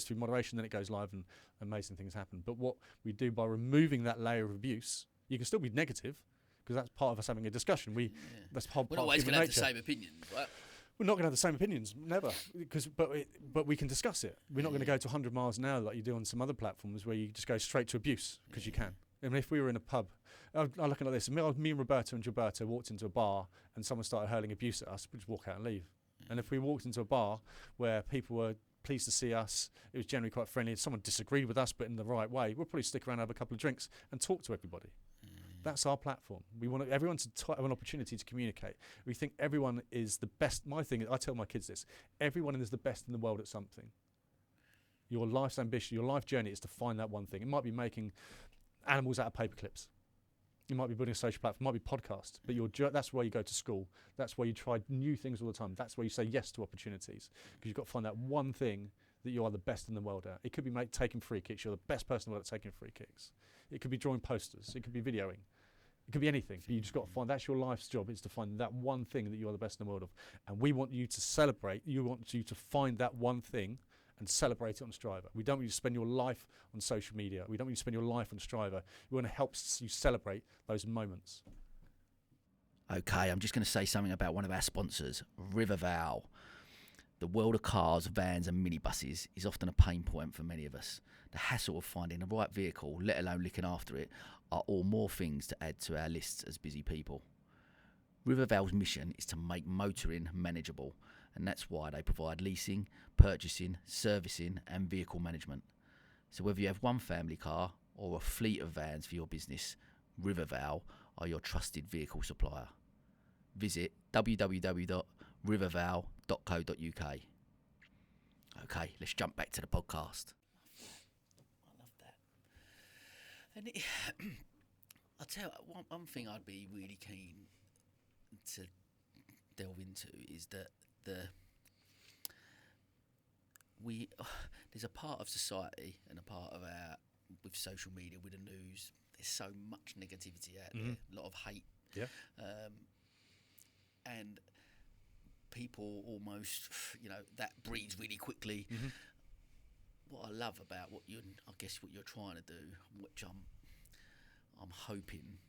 through moderation, then it goes live and amazing things happen. But what we do by removing that layer of abuse, you can still be negative because that's part of us having a discussion. That's part We're not always going to have the same opinions, right? We're not going to have the same opinions, never. But we can discuss it. We're not going to go to 100 miles an hour like you do on some other platforms where you just go straight to abuse because you can. I mean, if we were in a pub, I'm looking at this. Me and Roberto and Gilberto walked into a bar and someone started hurling abuse at us, we'd just walk out and leave. And if we walked into a bar where people were pleased to see us, it was generally quite friendly, if someone disagreed with us but in the right way, we'll probably stick around, have a couple of drinks and talk to everybody. That's our platform. We want everyone to have an opportunity to communicate. We think everyone is the best. My thing is, I tell my kids this, everyone is the best in the world at something. Your life's ambition, your life journey is to find that one thing. It might be making animals out of paper clips. You might be building a social platform, it might be podcast, but that's why you go to school. That's why you try new things all the time. That's why you say yes to opportunities, because you've got to find that one thing that you are the best in the world at. It could be taking free kicks. You're the best person in the world at taking free kicks. It could be drawing posters. It could be videoing. It could be anything. But you just got to find, that's your life's job, is to find that one thing that you are the best in the world of. And we want you to celebrate. You want you to find that one thing and celebrate it on Striver. We don't want you to spend your life on social media. We don't want you to spend your life on Striver. We want to help you celebrate those moments. Okay, I'm just going to say something about one of our sponsors, Riverval. The world of cars, vans and minibuses is often a pain point for many of us. The hassle of finding the right vehicle, let alone looking after it, are all more things to add to our lists as busy people. Riverval's mission is to make motoring manageable, and that's why they provide leasing, purchasing, servicing and vehicle management. So whether you have one family car or a fleet of vans for your business, Riverval are your trusted vehicle supplier. Visit www.riverval.co.uk. Okay, let's jump back to the podcast. I love that. And I'll tell you, one thing I'd be really keen to delve into is that there's a part of society and a part of with social media, with the news, there's so much negativity out there, a lot of hate. Yeah. And people almost, that breeds really quickly. Mm-hmm. What I love about what you're trying to do, which I'm hoping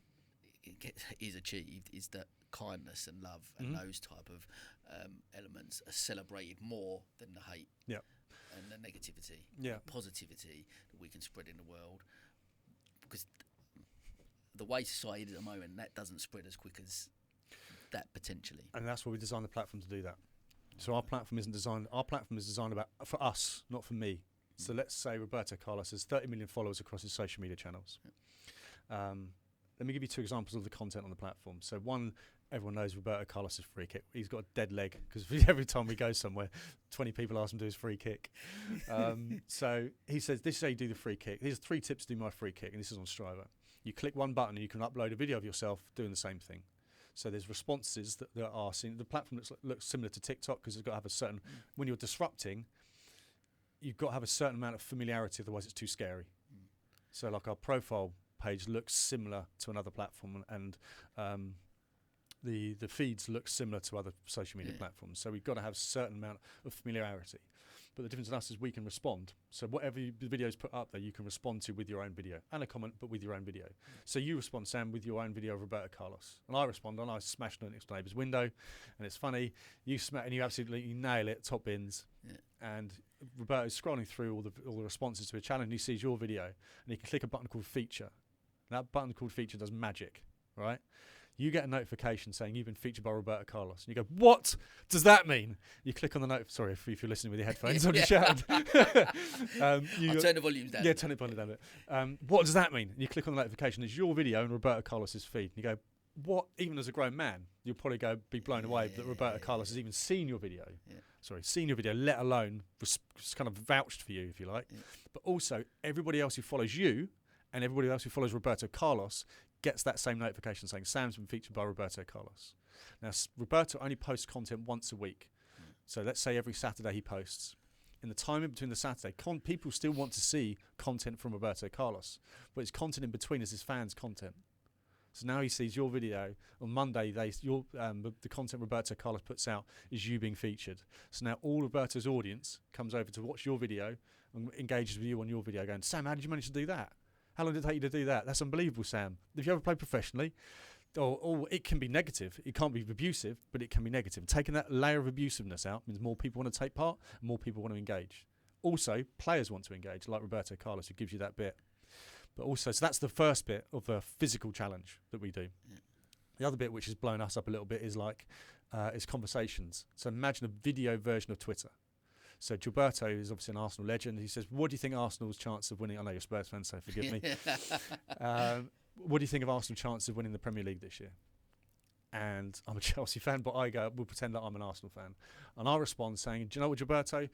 is achieved, is that kindness and love and those type of elements are celebrated more than the hate and the negativity, the positivity that we can spread in the world. Because the way society is at the moment, that doesn't spread as quick as that potentially. And that's why we designed the platform to do that. So our platform is designed for us, not for me. So let's say Roberto Carlos has 30 million followers across his social media channels. Let me give you two examples of the content on the platform. So one, everyone knows Roberto Carlos's free kick. He's got a dead leg because every time we go somewhere, 20 people ask him to do his free kick. So he says, this is how you do the free kick. Here's 3 tips to do my free kick, and this is on Strava. You click one button and you can upload a video of yourself doing the same thing. So there's responses that are seen. The platform looks similar to TikTok because it's got to have a certain, when you're disrupting, you've got to have a certain amount of familiarity, otherwise it's too scary. So like our profile page looks similar to another platform, and the feeds look similar to other social media platforms. So we've got to have a certain amount of familiarity. But the difference in us is we can respond. So whatever the videos put up there, you can respond to with your own video, and a comment, but with your own video. So you respond, Sam, with your own video of Roberto Carlos, and I respond, and I smash the next neighbour's window, and it's funny. You and you absolutely nail it, top bins, and Roberto's scrolling through all the responses to a challenge, and he sees your video, and he can click a button called feature. And that button called feature does magic, right? You get a notification saying you've been featured by Roberto Carlos. And you go, what does that mean? You click on the note. Sorry if you're listening with your headphones on your shouting. I'll turn the volume down. Yeah, turn the volume down. What does that mean? And you click on the notification. It's your video and Roberto Carlos's feed. And you go, what? Even as a grown man, you'll probably be blown away that Roberto Carlos has even seen your video. Seen your video, let alone kind of vouched for you, if you like. But also, everybody else who follows you and everybody else who follows Roberto Carlos gets that same notification saying Sam's been featured by Roberto Carlos. Now, Roberto only posts content once a week. So let's say every Saturday he posts. In the time in between the Saturday, people still want to see content from Roberto Carlos. But his content in between is his fans' content. So now he sees your video. On Monday, the content Roberto Carlos puts out is you being featured. So now all Roberto's audience comes over to watch your video and engages with you on your video going, Sam, how did you manage to do that? How long did it take you to do that? That's unbelievable, Sam. If you ever played professionally, or it can be negative. It can't be abusive, but it can be negative. Taking that layer of abusiveness out means more people want to take part and more people want to engage. Also, players want to engage, like Roberto Carlos, who gives you that bit. But also, so that's the first bit of the physical challenge that we do. The other bit, which has blown us up a little bit, is is conversations. So imagine a video version of Twitter. So Gilberto is obviously an Arsenal legend. He says, what do you think Arsenal's chance of winning? I know you're a Spurs fan, so forgive me. What do you think of Arsenal's chance of winning the Premier League this year? And I'm a Chelsea fan, but we'll pretend that I'm an Arsenal fan. And I respond saying, do you know what, Gilberto?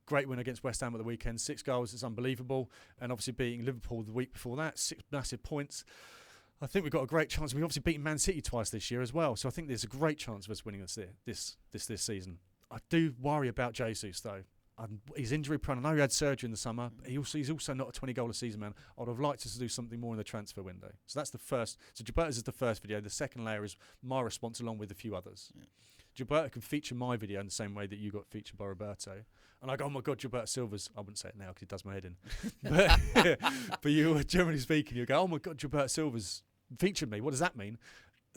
Great win against West Ham at the weekend. 6 goals, it's unbelievable. And obviously beating Liverpool the week before that, 6 massive points. I think we've got a great chance. We've obviously beaten Man City twice this year as well. So I think there's a great chance of us winning this season. I do worry about Jesus, though. He's injury prone. I know he had surgery in the summer. He's also not a 20-goal a season man. I would have liked us to do something more in the transfer window. So that's the first. So Gilberto's is the first video. The second layer is my response along with a few others. Gilberto can feature my video in the same way that you got featured by Roberto. And I go, oh my God, Gilberto Silva's, I wouldn't say it now because it does my head in. But you, generally speaking, you go, oh my God, Gilberto Silva's featured me. What does that mean?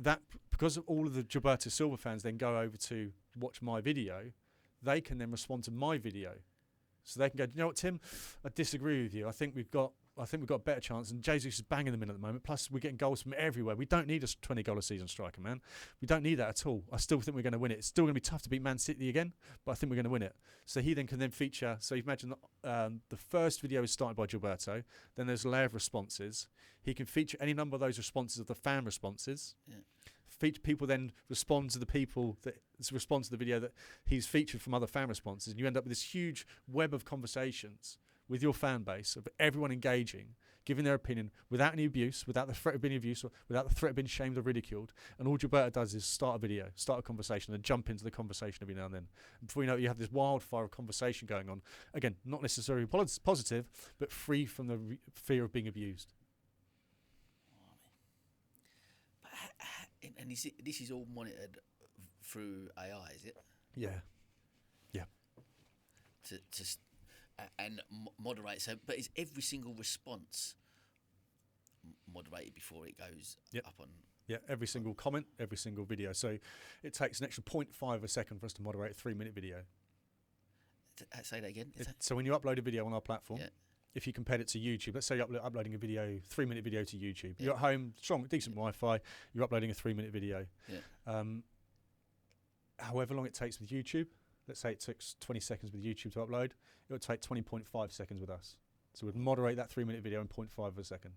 That because all of the Gilberto Silva fans then go over to watch my video, they can then respond to my video. So they can go, you know what, Tim, I disagree with you. I think we've got a better chance. And Jesus is banging them in at the moment. Plus, we're getting goals from everywhere. We don't need a 20-goal a season striker, man. We don't need that at all. I still think we're going to win it. It's still going to be tough to beat Man City again, but I think we're going to win it. So he then can feature. So you imagine the first video is started by Gilberto. Then there's a layer of responses. He can feature any number of those responses of the fan responses. People then respond to the people that respond to the video that he's featured from other fan responses, and you end up with this huge web of conversations with your fan base of everyone engaging, giving their opinion without any abuse, without the threat of being abused, without the threat of being shamed or ridiculed. And all Gilberto does is start a video, start a conversation, and jump into the conversation every now and then. And before you know it, you have this wildfire of conversation going on. Again, not necessarily positive, but free from the fear of being abused. And this is all monitored through AI, is it? Yeah. And moderate. So, but is every single response moderated before it goes up on? Yeah, every single comment, every single video. So it takes an extra 0.5 of a second for us to moderate a 3-minute video. Say that again. So when you upload a video on our platform, if you compared it to YouTube, let's say you're uploading a video, 3-minute video to YouTube. You're at home, decent Wi-Fi, you're uploading a 3-minute video. However long it takes with YouTube, let's say it took 20 seconds with YouTube to upload, it would take 20.5 seconds with us. So we'd moderate that 3-minute video in 0.5 of a second.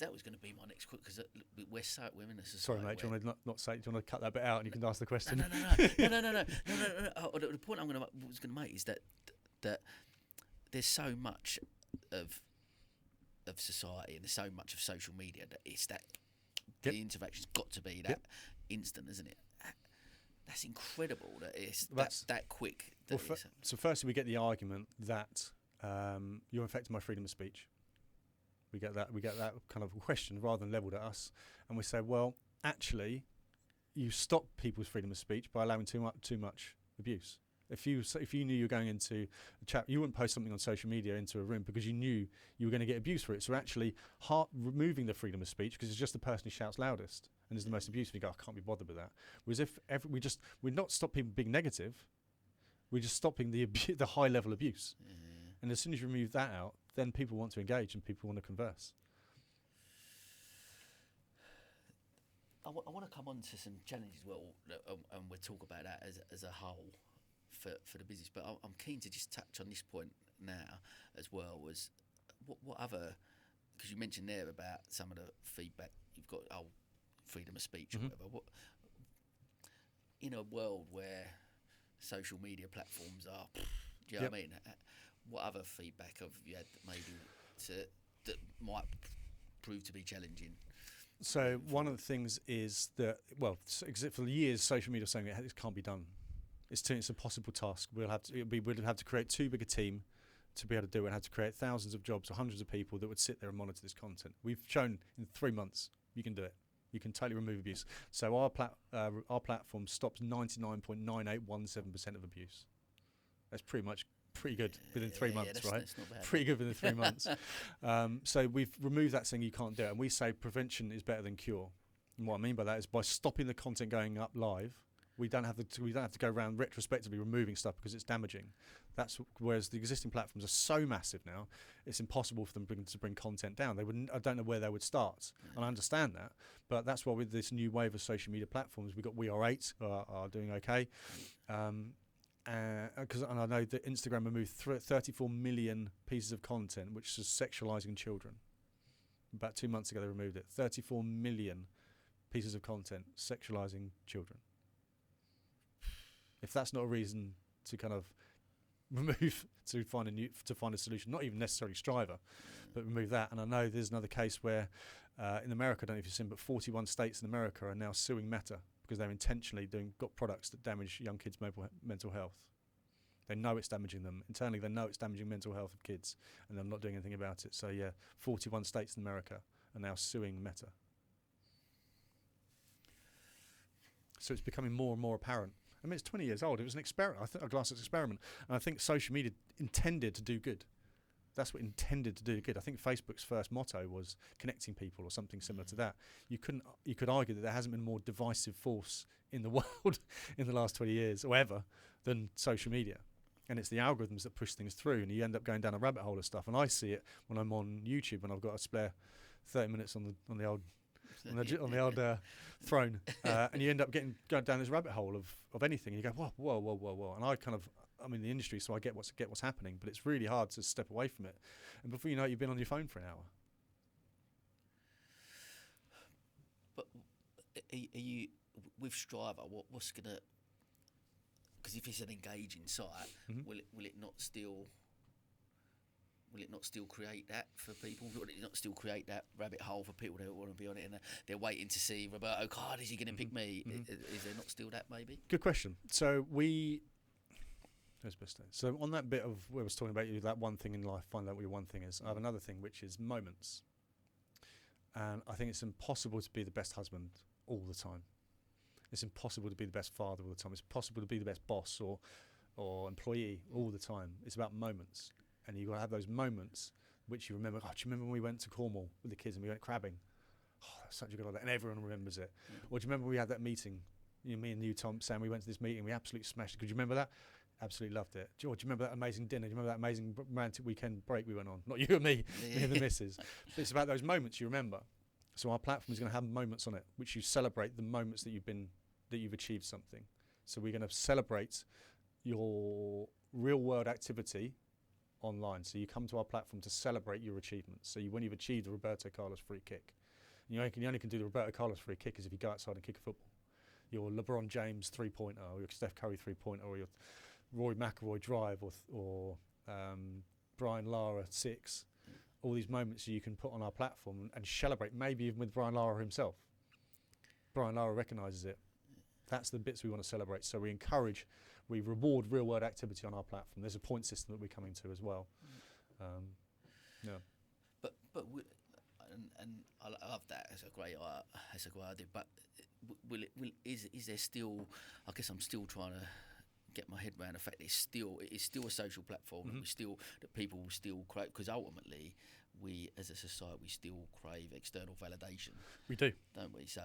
that was going to be my next question, because we're in a society. Sorry, mate. Do you want to not say? Do you want to cut that bit out and you can ask the question? No. The point was going to make is that there's so much of society and there's so much of social media that it's that the interaction's got to be that instant, isn't it? That's incredible that it's that quick. So firstly, we get the argument that you're affecting my freedom of speech. We get that kind of question rather than levelled at us, and we say, well, actually, you stop people's freedom of speech by allowing too much abuse. If you knew you were going into a chat, you wouldn't post something on social media into a room because you knew you were going to get abuse for it. So actually, removing the freedom of speech, because it's just the person who shouts loudest and is the most abusive. You go, I can't be bothered with that. Whereas if we're not stop people being negative, we're just stopping the high level abuse. And as soon as you remove that out, then people want to engage and people want to converse. I want to come on to some challenges, and we'll talk about that as a whole for the business. But I'm keen to just touch on this point now as well, was what other, because you mentioned there about some of the feedback you've got, freedom of speech or whatever. What, in a world where social media platforms are, do you know what I mean? What other feedback have you had that might prove to be challenging? So one of the things is that, for years, social media was saying it can't be done. It's an impossible task. We'd have to create too big a team to be able to do it, and have to create thousands of jobs or hundreds of people that would sit there and monitor this content. We've shown in 3 months you can do it. You can totally remove abuse. So our platform stops 99.9817% of abuse. That's pretty good within 3 months, right? That's not bad. Pretty good within 3 months. So we've removed that saying you can't do it, and we say prevention is better than cure. And what I mean by that is by stopping the content going up live, we don't have to go around retrospectively removing stuff because it's damaging. Whereas the existing platforms are so massive now, it's impossible for them to bring content down. I don't know where they would start, and I understand that. But that's why with this new wave of social media platforms, We Are 8 are doing okay. And I know that Instagram removed 34 million pieces of content which was sexualizing children. About 2 months ago, they removed it. 34 million pieces of content sexualizing children. If that's not a reason to kind of remove, to find a solution, not even necessarily Striver, but remove that. And I know there's another case where in America, I don't know if you've seen, but 41 states in America are now suing Meta because they're intentionally got products that damage young kids' mental health. They know it's damaging them. Internally, they know it's damaging mental health of kids, and they're not doing anything about it. So, 41 states in America are now suing Meta. So it's becoming more and more apparent. I mean, it's 20 years old. It was an experiment. I think a glass experiment. And I think social media intended to do good. That's what intended to do good. I think Facebook's first motto was connecting people or something similar to that. You could argue that there hasn't been a more divisive force in the world in the last 20 years or ever than social media. And it's the algorithms that push things through, and you end up going down a rabbit hole of stuff. And I see it when I'm on YouTube, when I've got a spare 30 minutes on the old throne, and you end up going down this rabbit hole of anything. And you go, whoa. And I'm in the industry, so I get what's happening, but it's really hard to step away from it. And before you know it, you've been on your phone for an hour. But are you with Striver? What's gonna? Because if it's an engaging site, will it not still create that for people? Will it not still create that rabbit hole for people that want to be on it, and they're waiting to see Roberto, God, is he going to pick me? Is there not still that, maybe? Good question. So So on that bit of where I was talking about you, that one thing in life, find out what your one thing is. I have another thing, which is moments. And I think it's impossible to be the best husband all the time. It's impossible to be the best father all the time. It's impossible to be the best boss or employee all the time. It's about moments. And you've got to have those moments which you remember. Oh, do you remember when we went to Cornwall with the kids and we went crabbing? Oh, that's such a good idea. And everyone remembers it. Or do you remember we had that meeting? Me and you, Tom, Sam, we went to this meeting. We absolutely smashed it. Could you remember that? Absolutely loved it. Do you remember that amazing dinner? Do you remember that amazing romantic weekend break we went on? Not you and me, me and the missus. But it's about those moments you remember. So our platform is going to have moments on it, which you celebrate the moments that you've achieved something. So we're going to celebrate your real world activity online. So you come to our platform to celebrate your achievements. So when you've achieved the Roberto Carlos free kick, and you only can do the Roberto Carlos free kick is if you go outside and kick a football. Your LeBron James three-pointer, or your Steph Curry three-pointer, or your Roy McIlroy drive, or Brian Lara six. All these moments you can put on our platform and celebrate, maybe even with Brian Lara himself. Brian Lara recognises it. That's the bits we want to celebrate. So we reward real world activity on our platform. There's a point system that we're coming to as well. Yeah. But and I love that. It's a great idea. But is there still? I guess I'm still trying to get my head around the fact that it's still a social platform. Mm-hmm. That people will still crave, because ultimately we as a society we still crave external validation. We do, don't we? So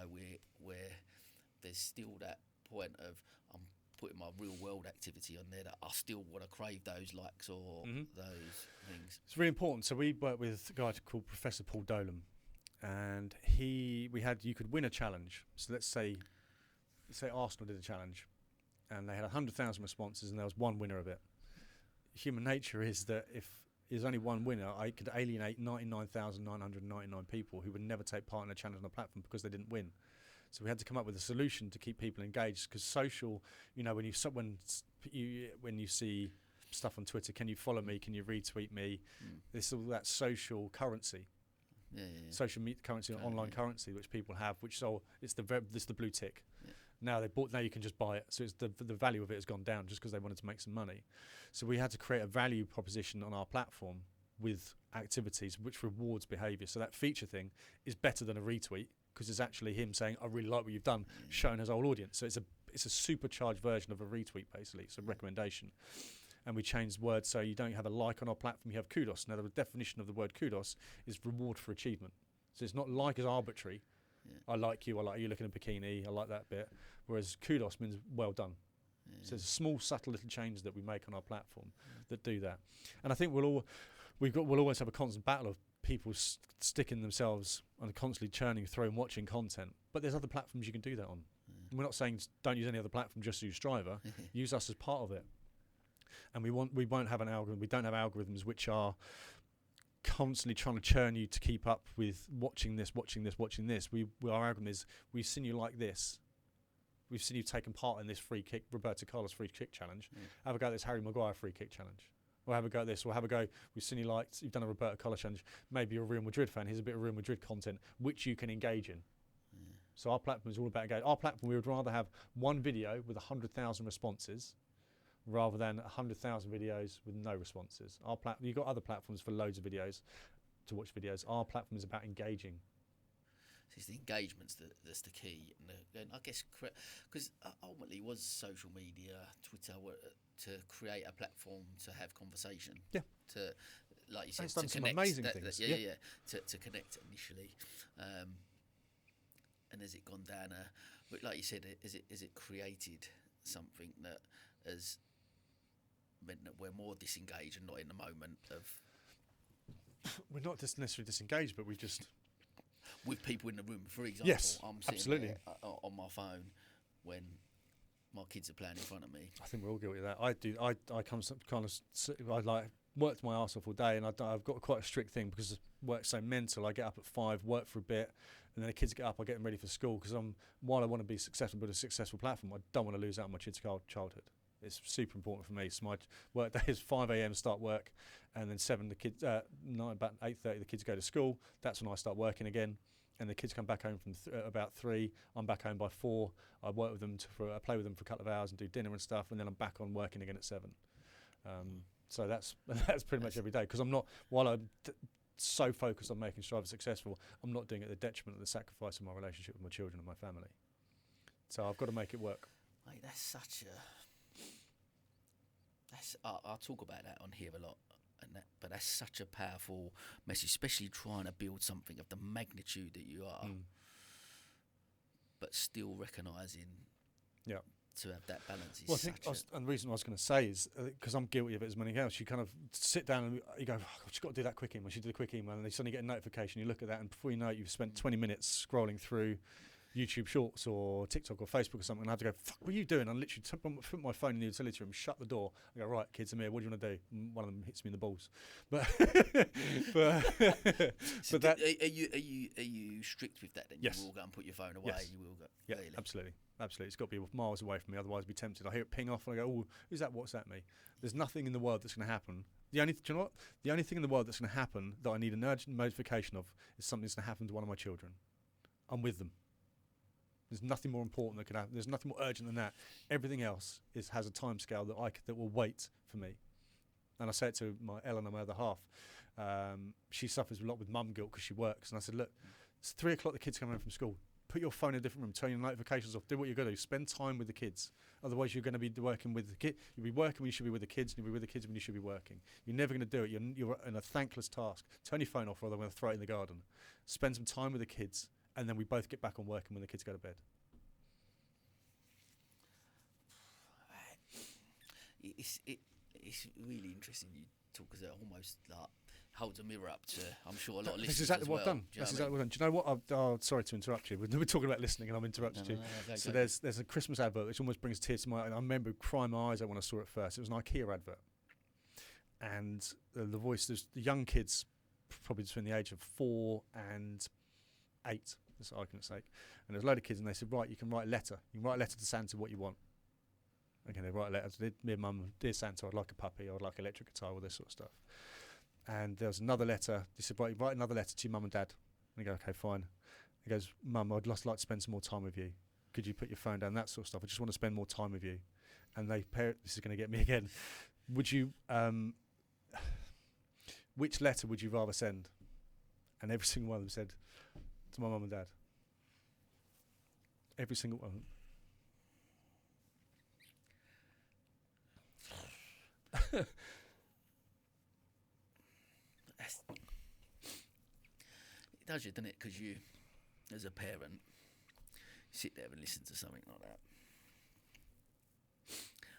we're there's still that point of I'm putting my real world activity on there that I still want to crave those likes or those things. It's really important. So we work with a guy called Professor Paul Dolan, and you could win a challenge. So let's say Arsenal did a challenge, and they had 100,000 responses, and there was one winner of it. Human nature is that if there's only one winner, I could alienate 99,999 people who would never take part in a challenge on the platform because they didn't win. So we had to come up with a solution to keep people engaged, because social, when you see stuff on Twitter, can you follow me? Can you retweet me? There's all that social currency, social currency, online currency, which people have. It's the blue tick. Yeah. Now you can just buy it. So it's the value of it has gone down just because they wanted to make some money. So we had to create a value proposition on our platform with activities which rewards behaviour. So that feature thing is better than a retweet, because it's actually him saying, I really like what you've done, showing his whole audience. So it's a supercharged version of a retweet, basically. It's a recommendation. And we changed words so you don't have a like on our platform, you have kudos. Now, the definition of the word kudos is reward for achievement. So it's not like as arbitrary. Yeah. I like you looking at a bikini, I like that bit. Whereas kudos means well done. Yeah. So it's a small, subtle little change that we make on our platform that do that. And I think we'll always have a constant battle of people sticking themselves and constantly churning through and watching content. But there's other platforms you can do that on. We're not saying don't use any other platform, just use Striver. Use us as part of it. And we won't have an algorithm. We don't have algorithms which are constantly trying to churn you to keep up with watching this. Our algorithm is, we've seen you like this. We've seen you taken part in this free kick, Roberto Carlos free kick challenge. Have a go at this Harry Maguire free kick challenge. Or have a go at this, or have a go, we've seen you you've done a Roberto Carlos challenge, maybe you're a Real Madrid fan, here's a bit of Real Madrid content, which you can engage in. So our platform is all about engagement. Our platform, we would rather have one video with 100,000 responses rather than 100,000 videos with no responses. You've got other platforms for loads of videos, to watch videos. Our platform is about engaging. It's the engagements that's the key, and I guess because ultimately it was social media, Twitter, to create a platform to have conversation. Yeah. To, like you said, to some connect. Amazing things. To connect initially, and has it gone down? But like you said, is it created something that has meant that we're more disengaged and not in the moment of? We're not just necessarily disengaged, but we just. With people in the room, for example, yes, I'm sitting absolutely. there on my phone when my kids are playing in front of me. I think we're all guilty of that. I do. I worked my arse off all day, and I've got quite a strict thing because work's so mental. I get up at 5, work for a bit, and then the kids get up. I get them ready for school because while I want to be successful, build a successful platform, I don't want to lose out on my kids' childhood. It's super important for me. So my work day is 5 a.m. start work, and then 7 the kids, 9 about 8:30 the kids go to school. That's when I start working again, and the kids come back home from about 3. I'm back home by 4. I work with them I play with them for a couple of hours and do dinner and stuff, and then I'm back on working again at 7. So that's pretty much every day, because I'm not, while I'm so focused on making Striver successful, I'm not doing it at the detriment of the sacrifice of my relationship with my children and my family. So I've got to make it work. Mate, that's such a. I'll talk about that on here a lot, but that's such a powerful message, especially trying to build something of the magnitude that you are, but still recognising. Yeah. To have that balance is and the reason I was going to say is because I'm guilty of it as many else. You kind of sit down and you go, I've just got to do that quick email. You do the quick email, and you suddenly get a notification. You look at that, and before you know it, you've spent 20 minutes scrolling through YouTube Shorts or TikTok or Facebook or something, and I have to go, fuck, what are you doing? I literally put my phone in the utility room, shut the door, I go, right, kids, I'm here, what do you want to do? And one of them hits me in the balls. But So but that, are you strict with that then? Yes. You will go and put your phone away, Yes. you will go. yeah, Really? absolutely. It's got to be miles away from me, otherwise I'd be tempted. I hear it ping off and I go, oh, who's that? What's that me? There's nothing in the world that's going to happen. Do you know what? The only thing in the world that's going to happen that I need an urgent notification of is something that's going to happen to one of my children. I'm with them. There's nothing more important that could happen. There's nothing more urgent than that. Everything else has a time scale that will wait for me. And I say it to Eleanor, my other half. She suffers a lot with mum guilt because she works. And I said, look, it's 3 o'clock, the kids come home from school. Put your phone in a different room, turn your notifications off, do what you're going to do. Spend time with the kids. Otherwise, you're going to be working with the kids. You'll be working when you should be with the kids, and you'll be with the kids when you should be working. You're never going to do it. You're in a thankless task. Turn your phone off, or I'm going to throw it in the garden. Spend some time with the kids, and then we both get back on working when the kids go to bed. It's really interesting you talk, because it almost like holds a mirror up to, I'm sure, a lot of listeners. That's exactly as what well. I've done. Do you That's know exactly what I've done. Do you know what? Sorry to interrupt you. We're talking about listening, and I'm interrupting you. No, So go. there's a Christmas advert which almost brings tears to my eyes. I remember crying my eyes out when I saw it first. It was an IKEA advert, and the voice, there's the young kids, probably between the age of 4 and 8, for argument's sake, and there's a load of kids, and they said, right, you can write a letter. You can write a letter to Santa what you want. Okay, they write a letter to dear mum, dear Santa, I'd like a puppy, I'd like an electric guitar, all this sort of stuff. And there was another letter. He said, right, write another letter to your mum and dad. And I go, okay, fine. He goes, Mum, I'd just like to spend some more time with you. Could you put your phone down? That sort of stuff. I just want to spend more time with you. And this is going to get me again. Would you, which letter would you rather send? And every single one of them said, to my mum and dad. Every single one. It does you, doesn't it? Because you, as a parent, sit there and listen to something like that,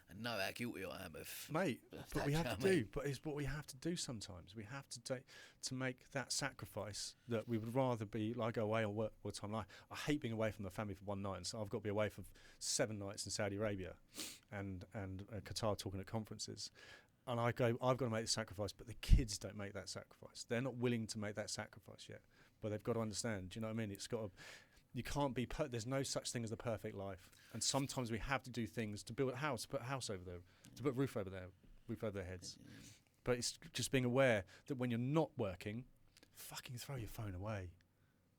and know how guilty I am of. Mate, of but that, we do have you know to what I do. mean? But it's what we have to do sometimes. We have to make that sacrifice that we would rather be like go away or work all the time. I hate being away from the family for one night, and so I've got to be away for 7 nights in Saudi Arabia, and Qatar talking at conferences. And I've got to make the sacrifice, but the kids don't make that sacrifice. They're not willing to make that sacrifice yet, but they've got to understand. Do you know what I mean? It's got to. You can't be. There's no such thing as the perfect life, and sometimes we have to do things to build a house, to put a house over there, to put a roof over their heads. But it's just being aware that when you're not working, fucking throw your phone away.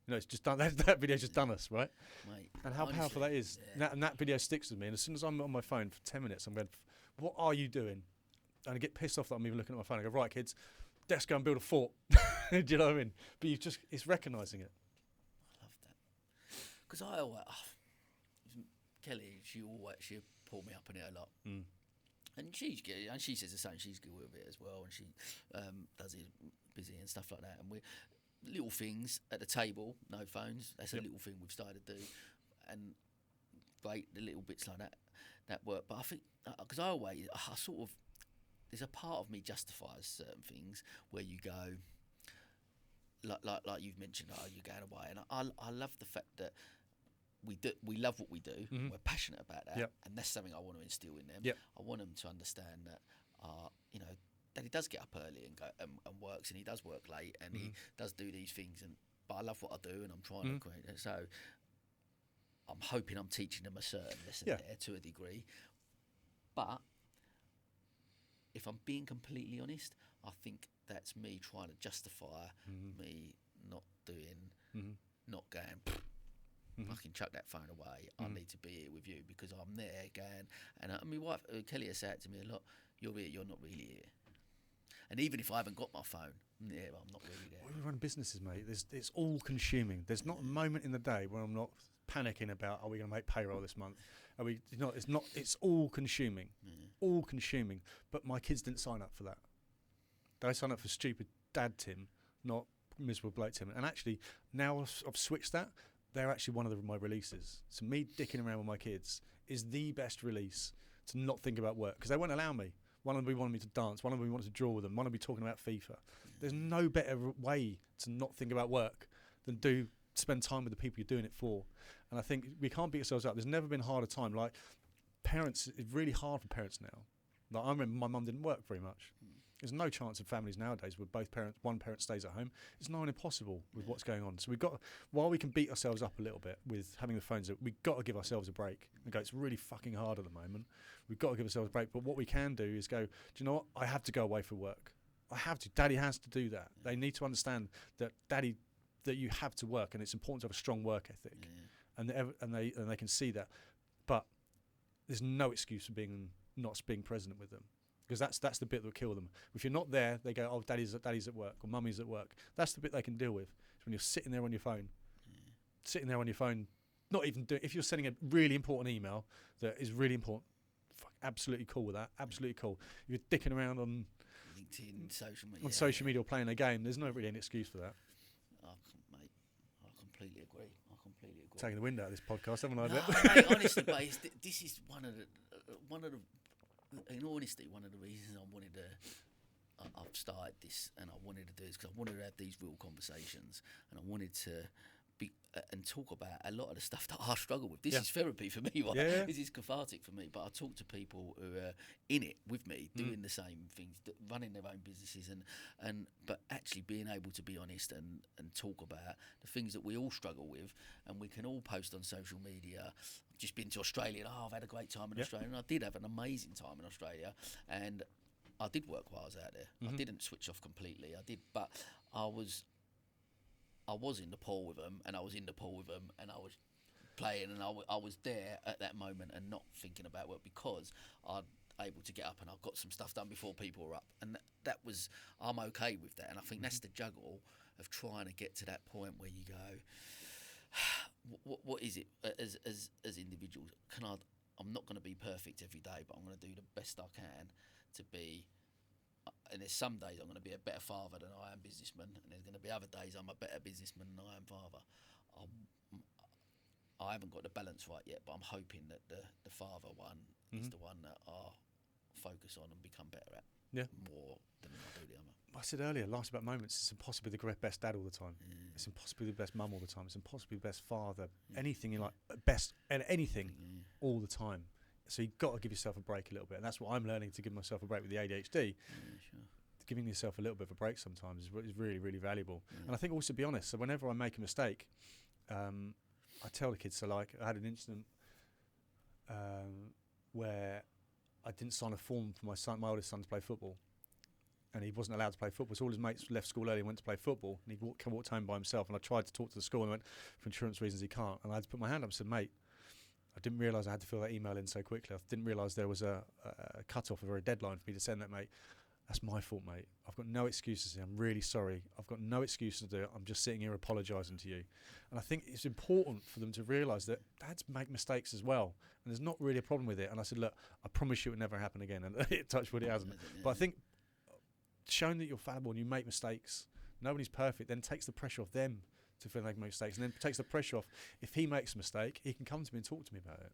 You know, it's just done. That video's just done us, right? Mate, And how honestly, powerful that is. yeah. And that video sticks with me. And as soon as I'm on my phone for 10 minutes, I'm going, "What are you doing?" And I get pissed off that I'm even looking at my phone. I go, "Right, kids, let's go and build a fort." Do you know what I mean? But it's recognising it. I love that. Because I always, Kelly, she pulled me up in it a lot. Mm. And she says the same. She's good with it as well, and she does it busy and stuff like that. And we little things at the table, no phones. That's a little thing we've started to do, and great, the little bits like that work. But I think because I sort of, there's a part of me justifies certain things where you go, like you've mentioned, you're going away, and I love the fact that we love what we do. Mm-hmm. We're passionate about that, Yep. and that's something I want to instill in them. Yep. I want them to understand that, that he does get up early and go and works, and he does work late, and he does do these things. But I love what I do, and I'm trying to create it. So I'm hoping I'm teaching them a certain lesson there to a degree. But if I'm being completely honest, I think that's me trying to justify me not doing, not going. Fucking chuck that phone away. I need to be here with you because I'm there going. And my wife Kelly has said to me a lot, "You're here. You're not really here." And even if I haven't got my phone, I'm not really there. We run businesses, mate. It's all consuming. There's not a moment in the day where I'm not panicking about, are we going to make payroll this month? Are we? It's all consuming. All consuming. But my kids didn't sign up for that. They signed up for stupid dad Tim, not miserable bloke Tim. And actually, now I've switched that. They're actually one of my releases. So me dicking around with my kids is the best release to not think about work, because they won't allow me. One of them wanted me to dance. One of them wanted to draw with them. One of them be talking about FIFA. There's no better way to not think about work than do spend time with the people you're doing it for. And I think we can't beat ourselves up. There's never been a harder time. Like parents, it's really hard for parents now. Like I remember my mum didn't work very much. There's no chance of families nowadays where one parent stays at home. It's nigh on impossible with what's going on. So we've got, while we can beat ourselves up a little bit with having the phones, we've got to give ourselves a break and go, it's really fucking hard at the moment. We've got to give ourselves a break. But what we can do is go, do you know what? I have to go away for work. I have to. Daddy has to do that. They need to understand that that you have to work, and it's important to have a strong work ethic. And they can see that. But there's no excuse for not being present with them. Because that's the bit that will kill them. If you're not there, they go, oh, daddy's at work, or mummy's at work. That's the bit they can deal with. It's when you're sitting there on your phone. Not even if you're sending a really important email that is really important, absolutely cool with that, absolutely cool. If you're dicking around on LinkedIn, social media or playing a game, there's not really any excuse for that. Mate, I completely agree. Taking the wind out of this podcast, haven't I? No, mate, honestly, mate, this is one of the in honesty, one of the reasons I've started this and I wanted to do this, because I wanted to have these real conversations, and I wanted to be and talk about a lot of the stuff that I struggle with. This is therapy for me, right? Yeah. This is cathartic for me. But I talk to people who are in it with me, doing the same things, running their own businesses, but actually being able to be honest and talk about the things that we all struggle with, and we can all post on social media. I've just been to Australia, and I've had a great time in Australia, and I did have an amazing time in Australia, and I did work while I was out there. I didn't switch off completely. I did, but I was in the pool with them, and I was in the pool with them, and I was playing, and I was there at that moment and not thinking about work, because I'm able to get up and I've got some stuff done before people are up, and that was, I'm okay with that. And I think that's the juggle of trying to get to that point where you go, what is it as individuals? I'm not going to be perfect every day, but I'm going to do the best I can to be. And there's some days I'm going to be a better father than I am businessman, and there's going to be other days I'm a better businessman than I am father. I haven't got the balance right yet, but I'm hoping that the father one is the one that I'll focus on and become better at more than I do the other. I said earlier, life's about moments. It's impossible to be the best dad all the time. It's impossible to be the best mum all the time. It's impossible to be the best father. Anything you like, best and anything all the time. So you've got to give yourself a break a little bit, and that's what I'm learning, to give myself a break with the ADHD. Sure. Giving yourself a little bit of a break sometimes is really, really valuable. And I think also, be honest, so whenever I make a mistake, I tell the kids, so like I had an incident where I didn't sign a form for my oldest son to play football, and he wasn't allowed to play football, so all his mates left school early and went to play football, and he walked home by himself, and I tried to talk to the school, and went, for insurance reasons he can't, and I had to put my hand up and said, mate, I didn't realise I had to fill that email in so quickly. I didn't realise there was a cut-off or a deadline for me to send that, mate. That's my fault, mate. I've got no excuses here. I'm really sorry. I've got no excuse to do it. I'm just sitting here apologising to you. And I think it's important for them to realise that dads make mistakes as well, and there's not really a problem with it. And I said, look, I promise you it will never happen again. And it touched wood, it hasn't. But I think showing that you're fallible and you make mistakes, nobody's perfect, then takes the pressure off them to feel they make mistakes, and then takes the pressure off. If he makes a mistake, he can come to me and talk to me about it.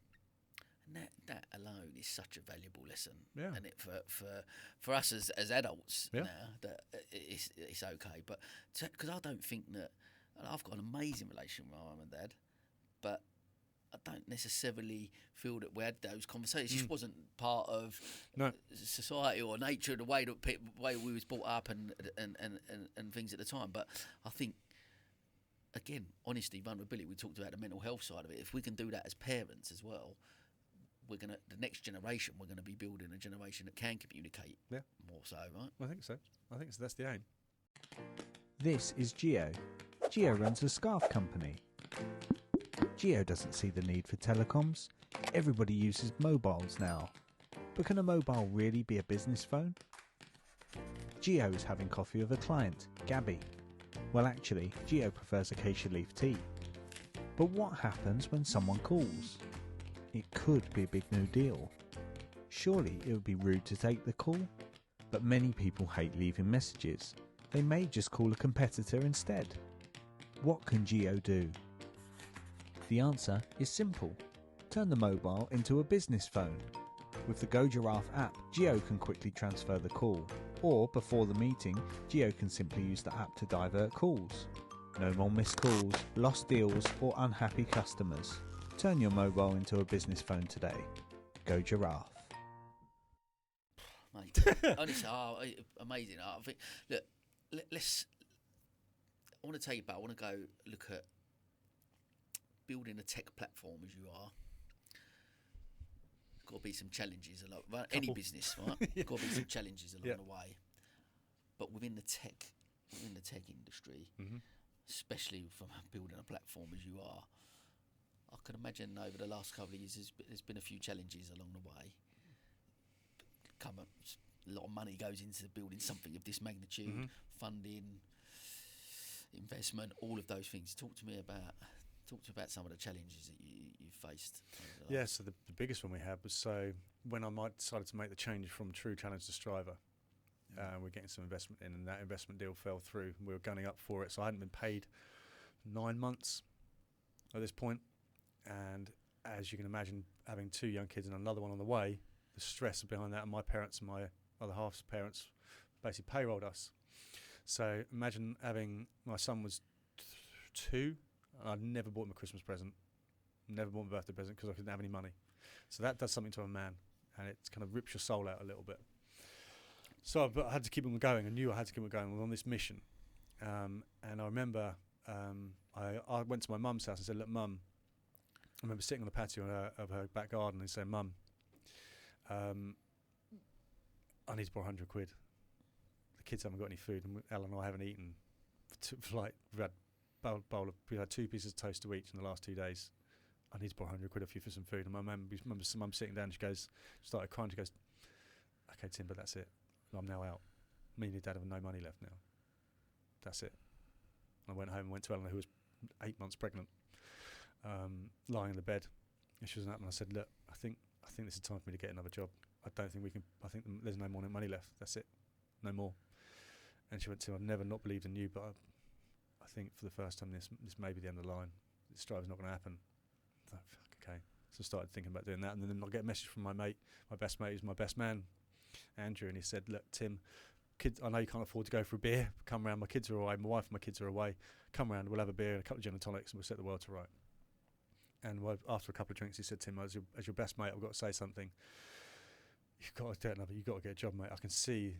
And that alone is such a valuable lesson, and it for us as adults now, that it's okay. But because I don't think that, I've got an amazing relationship with my mum and dad, but I don't necessarily feel that we had those conversations. It just wasn't part of society or nature, the way we was brought up and things at the time. But I think, again, honesty, vulnerability, we talked about the mental health side of it. If we can do that as parents as well, the next generation, we're going to be building a generation that can communicate more so, right? I think so. That's the aim. This is Gio. Gio runs a scarf company. Gio doesn't see the need for telecoms. Everybody uses mobiles now. But can a mobile really be a business phone? Gio is having coffee with a client, Gabby. Well, actually, Gio prefers acacia leaf tea. But what happens when someone calls? It could be a big new deal. Surely it would be rude to take the call? But many people hate leaving messages. They may just call a competitor instead. What can Gio do? The answer is simple. Turn the mobile into a business phone. With the Go Giraffe app, Gio can quickly transfer the call. Or, before the meeting, Gio can simply use the app to divert calls. No more missed calls, lost deals or unhappy customers. Turn your mobile into a business phone today. Go Giraffe. Mate, honestly, amazing. I think, look, let's. I want to take you back. I want to go look at building a tech platform as you are. Got to be some challenges along any business, right? Yeah. Got to be some challenges along Yeah. the way. But within the tech industry, especially from building a platform as you are, I can imagine over the last couple of years there's been a few challenges along the way. A lot of money goes into building something of this magnitude, funding, investment, all of those things. Talk to me about some of the challenges that you faced. Yeah, so the biggest one we had was, so when I decided to make the change from True Challenge to Striver, we're getting some investment in, and that investment deal fell through. We were gunning up for it, so I hadn't been paid 9 months at this point. And as you can imagine, having 2 young kids and another one on the way, the stress behind that, and my parents and my other half's parents basically payrolled us. So imagine having, my son was 2, and I'd never bought him a Christmas present, never bought him a birthday present because I didn't have any money. So that does something to a man, and it kind of rips your soul out a little bit. So I had to keep him going. I knew I had to keep him going. I was on this mission. And I remember I went to my mum's house and said, look, Mum, I remember sitting on the patio of her back garden and saying, Mum, I need to borrow 100 quid. The kids haven't got any food, and Ellen and I haven't eaten. We had 2 pieces of toast to each in the last 2 days. I need to borrow 100 quid off you for some food. And my mum sitting down, she started crying. She goes, okay, Tim, but that's it. I'm now out. Me and your dad have no money left now. That's it. I went home and went to Ellen, who was 8 months pregnant, lying in the bed. And she wasn't up, and I said, look, I think this is time for me to get another job. I don't think we can. I think there's no more money left. That's it, no more. And she went to, I've never not believed in you, but I think for the first time this may be the end of the line. This strive's not going to happen. I thought, fuck, okay. So I started thinking about doing that, and then I get a message from my mate, my best mate, who's my best man, Andrew, and he said, look, Tim, kids, I know you can't afford to go for a beer. Come round, my kids are away, my wife and my kids are away. Come round, we'll have a beer and a couple of gin and tonics, and we'll set the world to right. And after a couple of drinks, he said, Tim, as your best mate, I've got to say something. You've got to do it, you've got to get a job, mate. I can see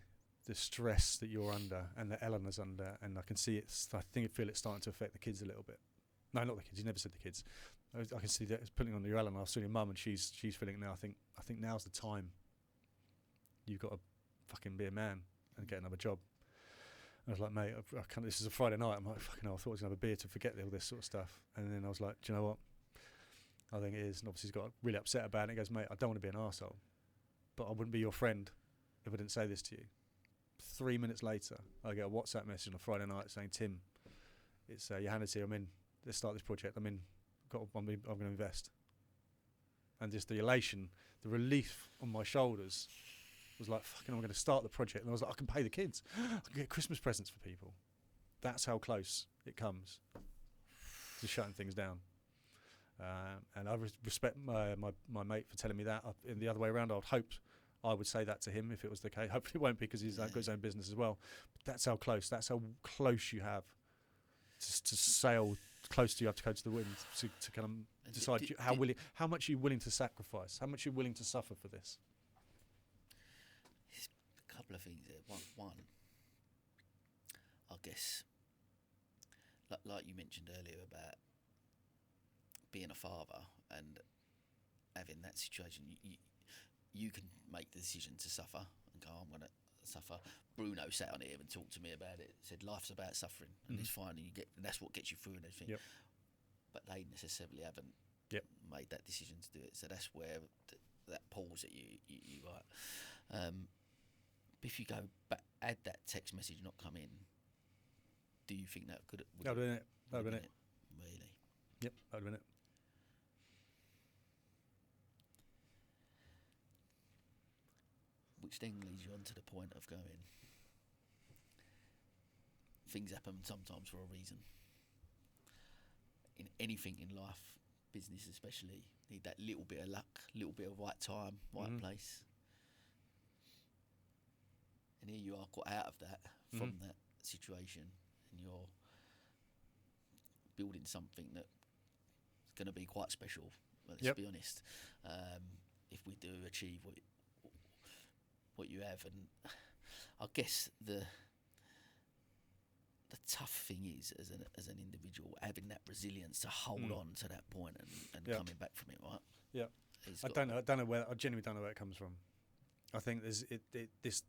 the stress that you're under and that Eleanor's under, and I can see it's starting to affect the kids a little bit. No, not the kids. He never said the kids. I can see that it's putting on your Eleanor. I've seen your mum, and she's feeling it now. I think now's the time. You've got to fucking be a man and get another job. I was like, mate, I can't, this is a Friday night. I'm like, fucking hell, I thought I was going to have a beer to forget all this sort of stuff. And then I was like, do you know what? I think it is. And obviously he's got really upset about it. He goes, mate, I don't want to be an arsehole, but I wouldn't be your friend if I didn't say this to you. 3 minutes later, I get a WhatsApp message on a Friday night saying, Tim, it's Johanna's here. I'm in. Let's start this project. I'm in. I'm going to invest. And just the elation, the relief on my shoulders was like, fucking, I'm going to start the project. And I was like, I can pay the kids. I can get Christmas presents for people. That's how close it comes to shutting things down. And I respect my mate for telling me that. In the other way around, I'd hoped I would say that to him if it was the case. Hopefully it won't, because he's got his own business as well. But that's how close you have to sail. Close to you have to go to the wind to kind of decide how much you're willing to sacrifice, how much you're willing to suffer for this. A couple of things there. One, I guess, like you mentioned earlier about being a father and having that situation, you can make the decision to suffer and go, I'm going to suffer. Bruno sat on here and talked to me about it. Said life's about suffering, and it's fine, and that's what gets you through and everything. Yep. But they necessarily haven't made that decision to do it. So that's where that pause that you got. If you go back, add that text message not come in, do you think that could That would have been it. That would have been it. Really? Yep, that would have been it. Which then leads you on to the point of going, things happen sometimes for a reason. In anything in life, business especially, need that little bit of luck, little bit of right time, right place. And here you are got out of that, from that situation, and building something that's going to be quite special. Let's Yep. be honest. If we do achieve what you have, and I guess the tough thing is as an individual having that resilience to hold on to that point and Yep. coming back from it, right? Yeah. I don't know where. I genuinely don't know where it comes from. I think it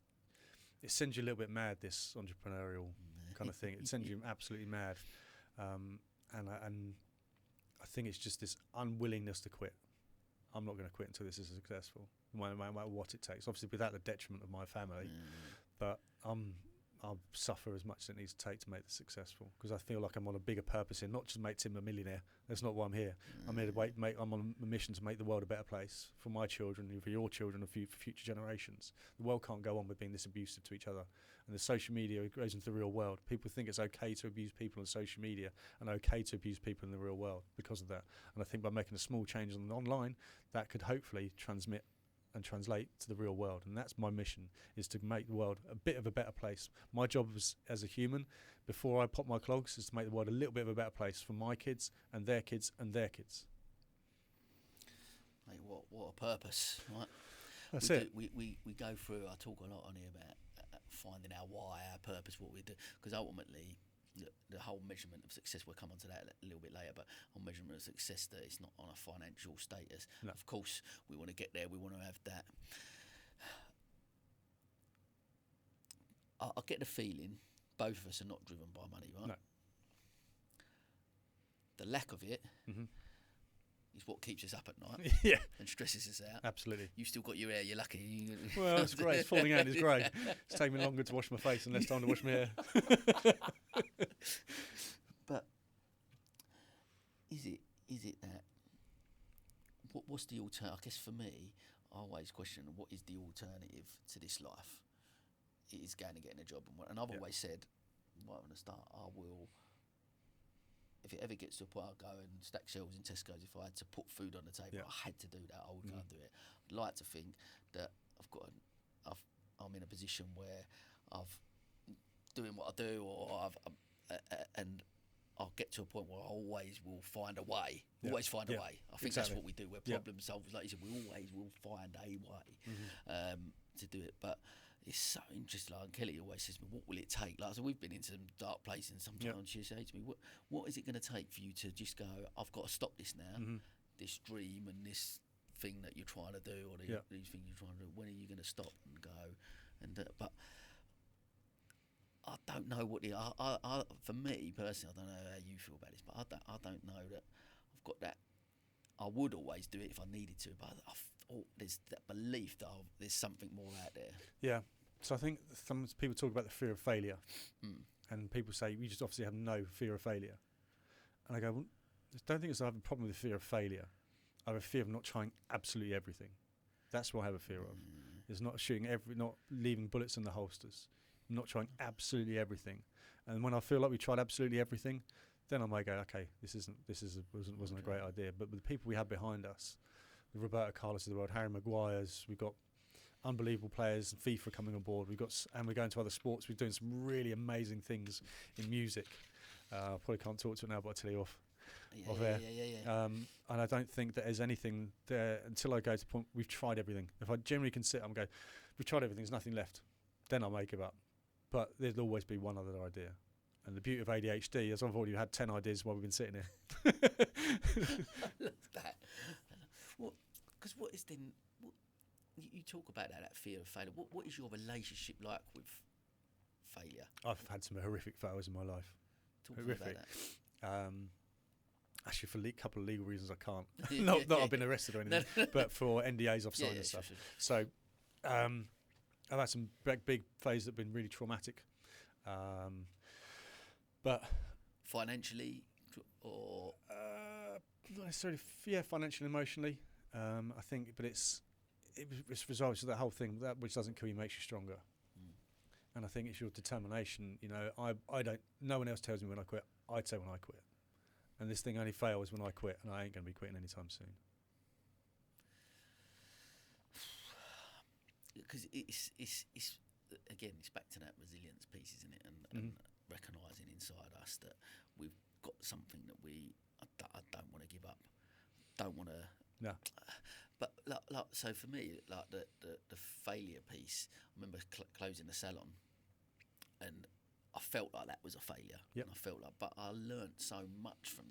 sends you a little bit mad. This entrepreneurial kind of thing. It sends you absolutely mad, and I think it's just this unwillingness to quit. I'm not going to quit until this is successful, no matter what it takes. Obviously, without the detriment of my family, but I'll suffer as much as it needs to take to make this successful, because I feel like I'm on a bigger purpose here, not just make Tim a millionaire. That's not why I'm here. I'm here to I'm on a mission to make the world a better place for my children, and for your children, and for future generations. The world can't go on with being this abusive to each other. And the social media goes into the real world. People think it's okay to abuse people on social media and okay to abuse people in the real world because of that. And I think by making a small change online, that could hopefully transmit and translate to the real world. And that's my mission, is to make the world a bit of a better place. My job as a human, before I pop my clogs, is to make the world a little bit of a better place for my kids and their kids and their kids. Mate, what a purpose, right? That's it. We go through, I talk a lot on here about finding our why, our purpose, what we do, because ultimately the whole measurement of success, we'll come on to that a little bit later, but on measurement of success, that it's not on a financial status. No. Of course, we want to get there, we want to have that. I get the feeling both of us are not driven by money, right? No. The lack of it Mm-hmm. is what keeps us up at night Yeah, and stresses us out. absolutely. You still got your hair, you're lucky. Well, it's great. It's falling out. It's great. It's taking me longer to wash my face and less time to wash my hair. But is it that? What's the alternative? I guess for me, I always question what is the alternative to this life. It is going to getting a job, and I've always said, right from the start, I will. If it ever gets to a point, I'll go and stack shelves in Tesco's. If I had to put food on the table, I had to do that, I would go and do it. I'd like to think that I'm in a position where I've doing what I do, or and I'll get to a point where I always will find a way. Always find a way. I think that's what we do. We're problem solvers, like you said. We always will find a way to do it. But it's so interesting. Like Kelly always says to me, "What will it take?" Like, so we've been into some dark places, and sometimes she says to me, "What is it going to take for you to just go? I've got to stop this now. This dream and this thing that you're trying to do, or these things you're trying to do. When are you going to stop and go?" And but I don't know what I for me personally, I don't know how you feel about this, but I don't know that I've got that. I would always do it if I needed to, but there's that belief that there's something more out there. Yeah. So I think some people talk about the fear of failure, and people say you just obviously have no fear of failure. And I go, well, I don't think I have a problem with the fear of failure. I have a fear of not trying absolutely everything. That's what I have a fear of. Is not not leaving bullets in the holsters, not trying absolutely everything. And when I feel like we tried absolutely everything, then I might go, okay, this wasn't a great idea. But with the people we have behind us, the Roberto Carlos of the world, Harry Maguire's, we've got unbelievable players, FIFA coming on board. And we're going to other sports. We're doing some really amazing things in music. I probably can't talk to it now, but I'll tell you off air. And I don't think that there's anything there until I go to the point we've tried everything. If I generally can sit, I'm going, we've tried everything, there's nothing left. Then I may give up. But there'll always be one other idea. And the beauty of ADHD is I've already had 10 ideas while we've been sitting here. I love that. Because what is then? You talk about that fear of failure. What is your relationship like with failure? I've had some horrific failures in my life. Talk to me about that. Actually, for a couple of legal reasons, I can't. not I've been arrested or anything, but for NDAs I've signed and stuff. Sure. So I've had some big failures that have been really traumatic. But financially, or not necessarily. Financially, emotionally. I think, but it's results of that whole thing. That which doesn't kill you makes you stronger. And I think it's your determination. You know, I don't. No one else tells me when I quit. I'd say when I quit. And this thing only fails when I quit, and I ain't going to be quitting anytime soon. Because it's again, it's back to that resilience piece, isn't it? And recognising inside us that we've got something that don't want to. No. But so for me, like the failure piece, I remember closing the salon, and I felt like that was a failure. Yep. And I felt like, but I learnt so much from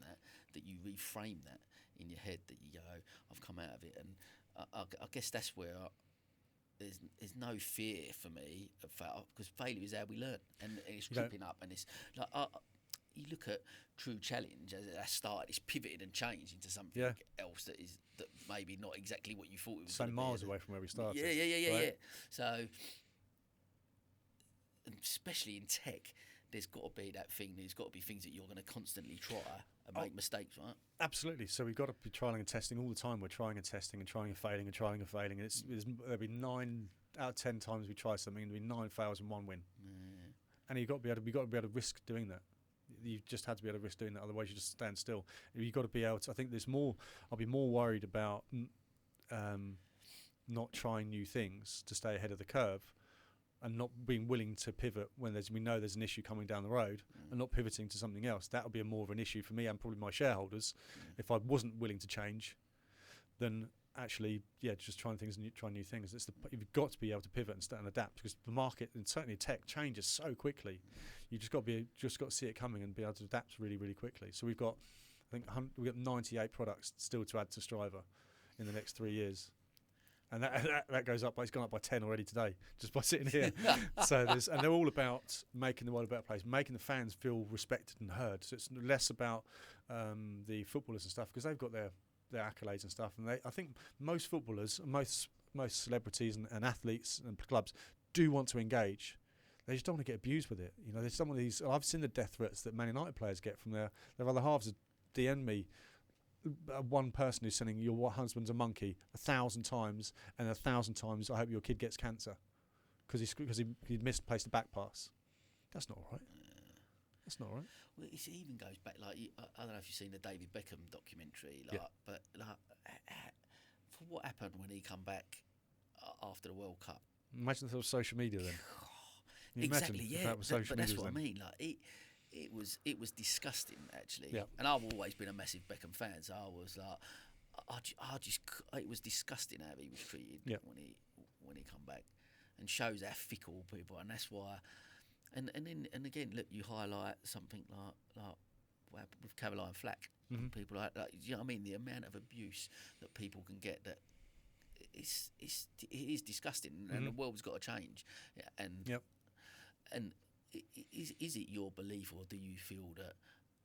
that you reframe that in your head, that you go, I've come out of it, and I guess that's where there's no fear for me of failure, because failure is how we learn, and it's tripping up, and it's like you look at True Challenge as that started, it's pivoted and changed into something else that maybe not exactly what you thought it was. So miles away from where we started. Yeah. So, and especially in tech, there's got to be that thing. There's got to be things that you're going to constantly try and make mistakes, right? Absolutely. So we've got to be trialing and testing all the time. We're trying and testing and trying and failing and trying and failing. And there'll be 9 out of 10 times we try something, and there'll be 9 fails and 1 win. And we've got to be able to risk doing that. You just had to be able to risk doing that, otherwise you just stand still. You've got to be able to. I think there's more. I'll be more worried about not trying new things to stay ahead of the curve, and not being willing to pivot when we know there's an issue coming down the road, and not pivoting to something else. That'll be more of an issue for me and probably my shareholders if I wasn't willing to change, than actually just trying new things. You've got to be able to pivot and adapt, because the market, and certainly tech, changes so quickly. You just got to see it coming and be able to adapt really, really quickly. So we've got 98 products still to add to Striver in the next 3 years, and that goes up. It's gone up by 10 already today, just by sitting here. So and they're all about making the world a better place, making the fans feel respected and heard. So it's less about the footballers and stuff, because they've got their accolades and stuff, and I think most footballers, most celebrities and athletes and clubs do want to engage. They just don't want to get abused with it. There's some of these. I've seen the death threats that Man United players get from their other halves. DM me one person who's saying your husband's a monkey 1,000 times, and 1,000 times I hope your kid gets cancer because he misplaced the back pass. That's not all right. That's not all right. Well, it even goes back, like, I don't know if you've seen the David Beckham documentary, but for what happened when he come back after the World Cup. Imagine the social media then. Exactly, yeah. But that's what then. I mean. Like it was disgusting, actually. Yeah. And I've always been a massive Beckham fan, so I was like, it was disgusting how he was treated when he come back, and shows how fickle people, and that's why. And again, look, you highlight something like what happened with Caroline Flack. Mm-hmm. People like you know what I mean, the amount of abuse that people can get, that it is disgusting, and the world's got to change. And is it your belief, or do you feel that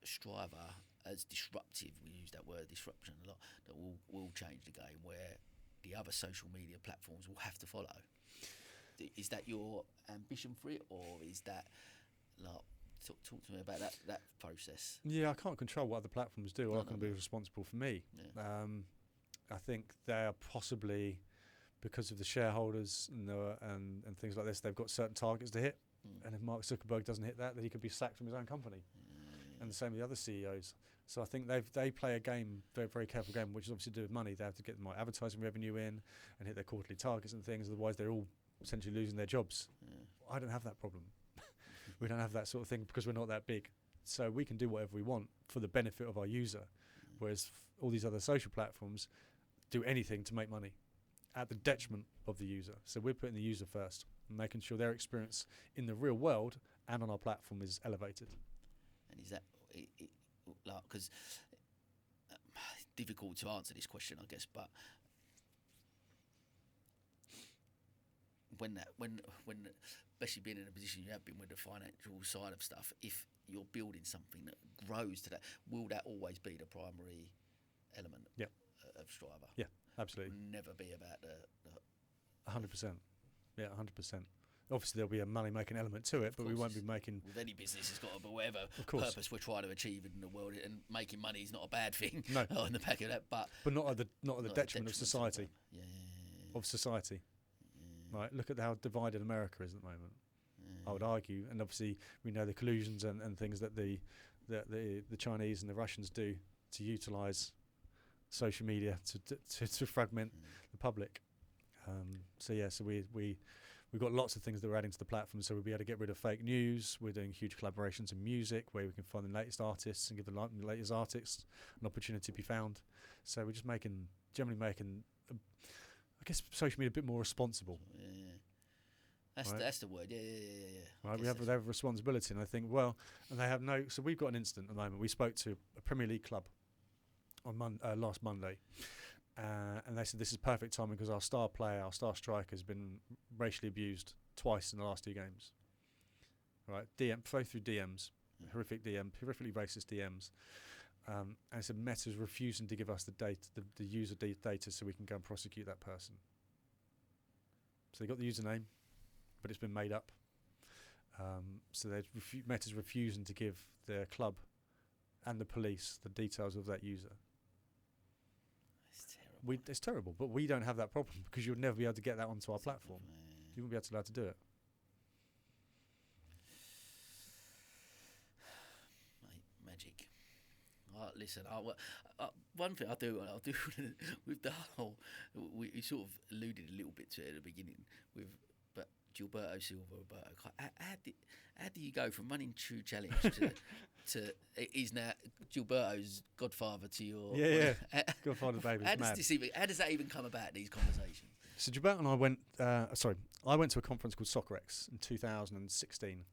Striver, as disruptive, we use that word disruption a lot, that will change the game, where the other social media platforms will have to follow? Is that your ambition for it, or is that like talk to me about that process? Yeah, I can't control what other platforms do. All I can be responsible for me. Yeah. I think they are possibly, because of the shareholders and things like this, they've got certain targets to hit. And if Mark Zuckerberg doesn't hit that, then he could be sacked from his own company. And the same with the other CEOs. So I think they play a game, very, very careful game, which is obviously to do with money. They have to get the advertising revenue in and hit their quarterly targets and things. Otherwise, they're all essentially losing their jobs. I don't have that problem. We don't have that sort of thing because we're not that big. So we can do whatever we want for the benefit of our user, whereas all these other social platforms do anything to make money at the detriment of the user. So we're putting the user first and making sure their experience in the real world and on our platform is elevated. And is that like, because difficult to answer this question, I guess, but when especially being in a position you have been with the financial side of stuff, if you're building something that grows to that, will that always be the primary element of Striver? Yeah, absolutely. It will never be about the 100%. Yeah, 100%. Obviously, there'll be a money-making element to it, but we won't be making... With any business, it's got to be whatever purpose we're trying to achieve in the world, and making money is not a bad thing. No. On the back of that, but not at the detriment of society. Yeah. Of society. Right, look at how divided America is at the moment. I would argue, and obviously we know the collusions and things that the Chinese and the Russians do to utilise social media to fragment the public. So we We've got lots of things that we're adding to the platform, so we'll be able to get rid of fake news. We're doing huge collaborations in music where we can find the latest artists and give the latest artists an opportunity to be found. So we're just generally making, I guess, social media a bit more responsible. Yeah. That's the word. Yeah. Right, they have a responsibility, and I think, and they have no. So we've got an incident at the moment. We spoke to a Premier League club on last Monday, and they said this is perfect timing because our star player, our star striker, has been racially abused twice in the last 2 games. Right, both through DMs, horrifically racist DMs. And so Meta's refusing to give us the data, the user data, so we can go and prosecute that person. So they got the username, but it's been made up. So Meta's refusing to give their club and the police the details of that user. It's terrible. It's terrible, but we don't have that problem because you'll never be able to get that onto our platform. You won't be allowed to do it. Mate, magic. Listen, one thing I'll do with the whole, we sort of alluded a little bit to it at the beginning but Gilberto Silva, Roberto, how do you go from running True Challenge to he's now Gilberto's godfather to your Godfather baby. How does that even come about, these conversations? So Gilberto and I went to a conference called SoccerX in 2016,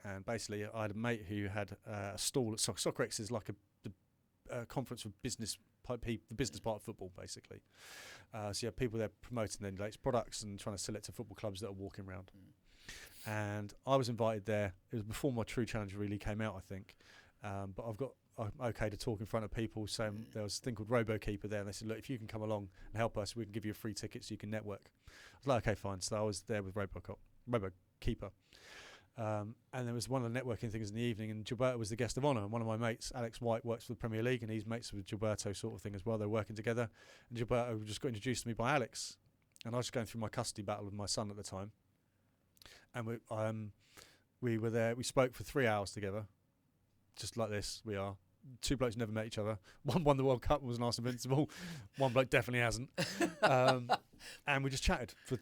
and basically I had a mate who had a stall at SoccerX is like a conference for business, the business part of football, basically. So you have people there promoting their latest products and trying to sell it to football clubs that are walking around. And I was invited there. It was before my True Challenge really came out, I think. But I'm okay to talk in front of people. So there was a thing called RoboKeeper there, and they said, look, if you can come along and help us, we can give you a free ticket so you can network. I was like, okay, fine. So I was there with RoboKeeper. And there was one of the networking things in the evening, and Gilberto was the guest of honour. And one of my mates, Alex White, works for the Premier League, and he's mates with Gilberto sort of thing as well. They're working together. And Gilberto just got introduced to me by Alex. And I was going through my custody battle with my son at the time. And we were there. We spoke for 3 hours together, just like this. We are. 2 blokes never met each other. One won the World Cup and was an Arsenal Invincible. One bloke definitely hasn't. And we just chatted for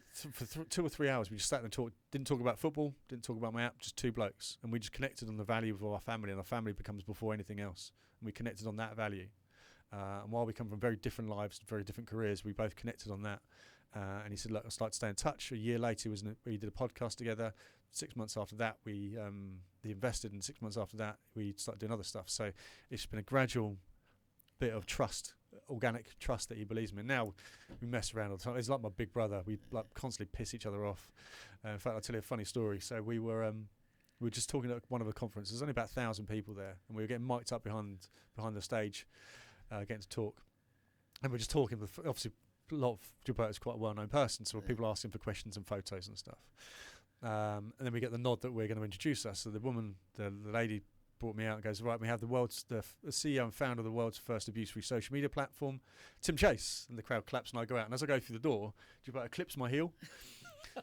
2 or 3 hours. We just sat there and talked. Didn't talk about football. Didn't talk about my app. Just 2 blokes, and we just connected on the value of our family. And our family becomes before anything else. And we connected on that value. And while we come from very different lives, very different careers, we both connected on that. And he said, "Look, I'd like to stay in touch." A year later, we did a podcast together. 6 months after that, we invested, and 6 months after that, we started doing other stuff. So it's been a gradual bit of trust, organic trust that he believes in me. Now we mess around all the time. It's like my big brother. We like constantly piss each other off. In fact, I'll tell you a funny story. So we were just talking at one of the conferences. There's only about 1,000 people there, and we were getting mic'd up behind the stage, getting to talk. And we're just talking with, obviously, a lot of Gilberto's quite a well-known person, so people are asking for questions and photos and stuff. And then we get the nod that we're going to introduce us. So the lady brought me out and goes, right, we have the CEO and founder of the world's first abuse-free social media platform, Tim Chase. And the crowd claps and I go out. And as I go through the door, Gilberto clips my heel.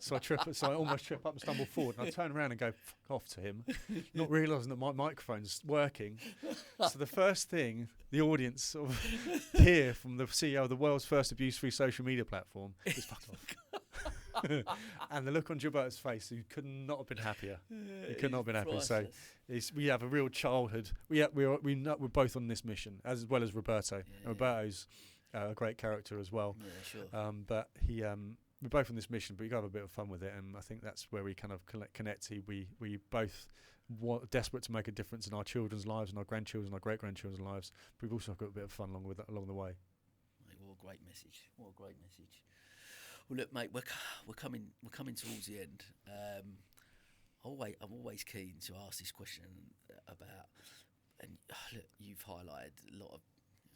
So I almost trip up and stumble forward. And I turn around and go, fuck off to him, not realising that my microphone's working. So the first thing the audience sort of hear from the CEO of the world's first abuse-free social media platform is fuck off. And the look on Gilberto's face, he could not have been happier. He could not have been happier. So we have a real childhood. We're both on this mission, as well as Roberto. And Roberto's a great character as well. Yeah, sure. But we're both on this mission, but you got to have a bit of fun with it, and I think that's where we kind of connect. We both desperate to make a difference in our children's lives and our grandchildren's and our great-grandchildren's lives, but we've also got a bit of fun along the way. Mate, what a great message! What a great message! Well, look, mate, we're coming towards the end. I'm always keen to ask this question about, and look, you've highlighted a lot of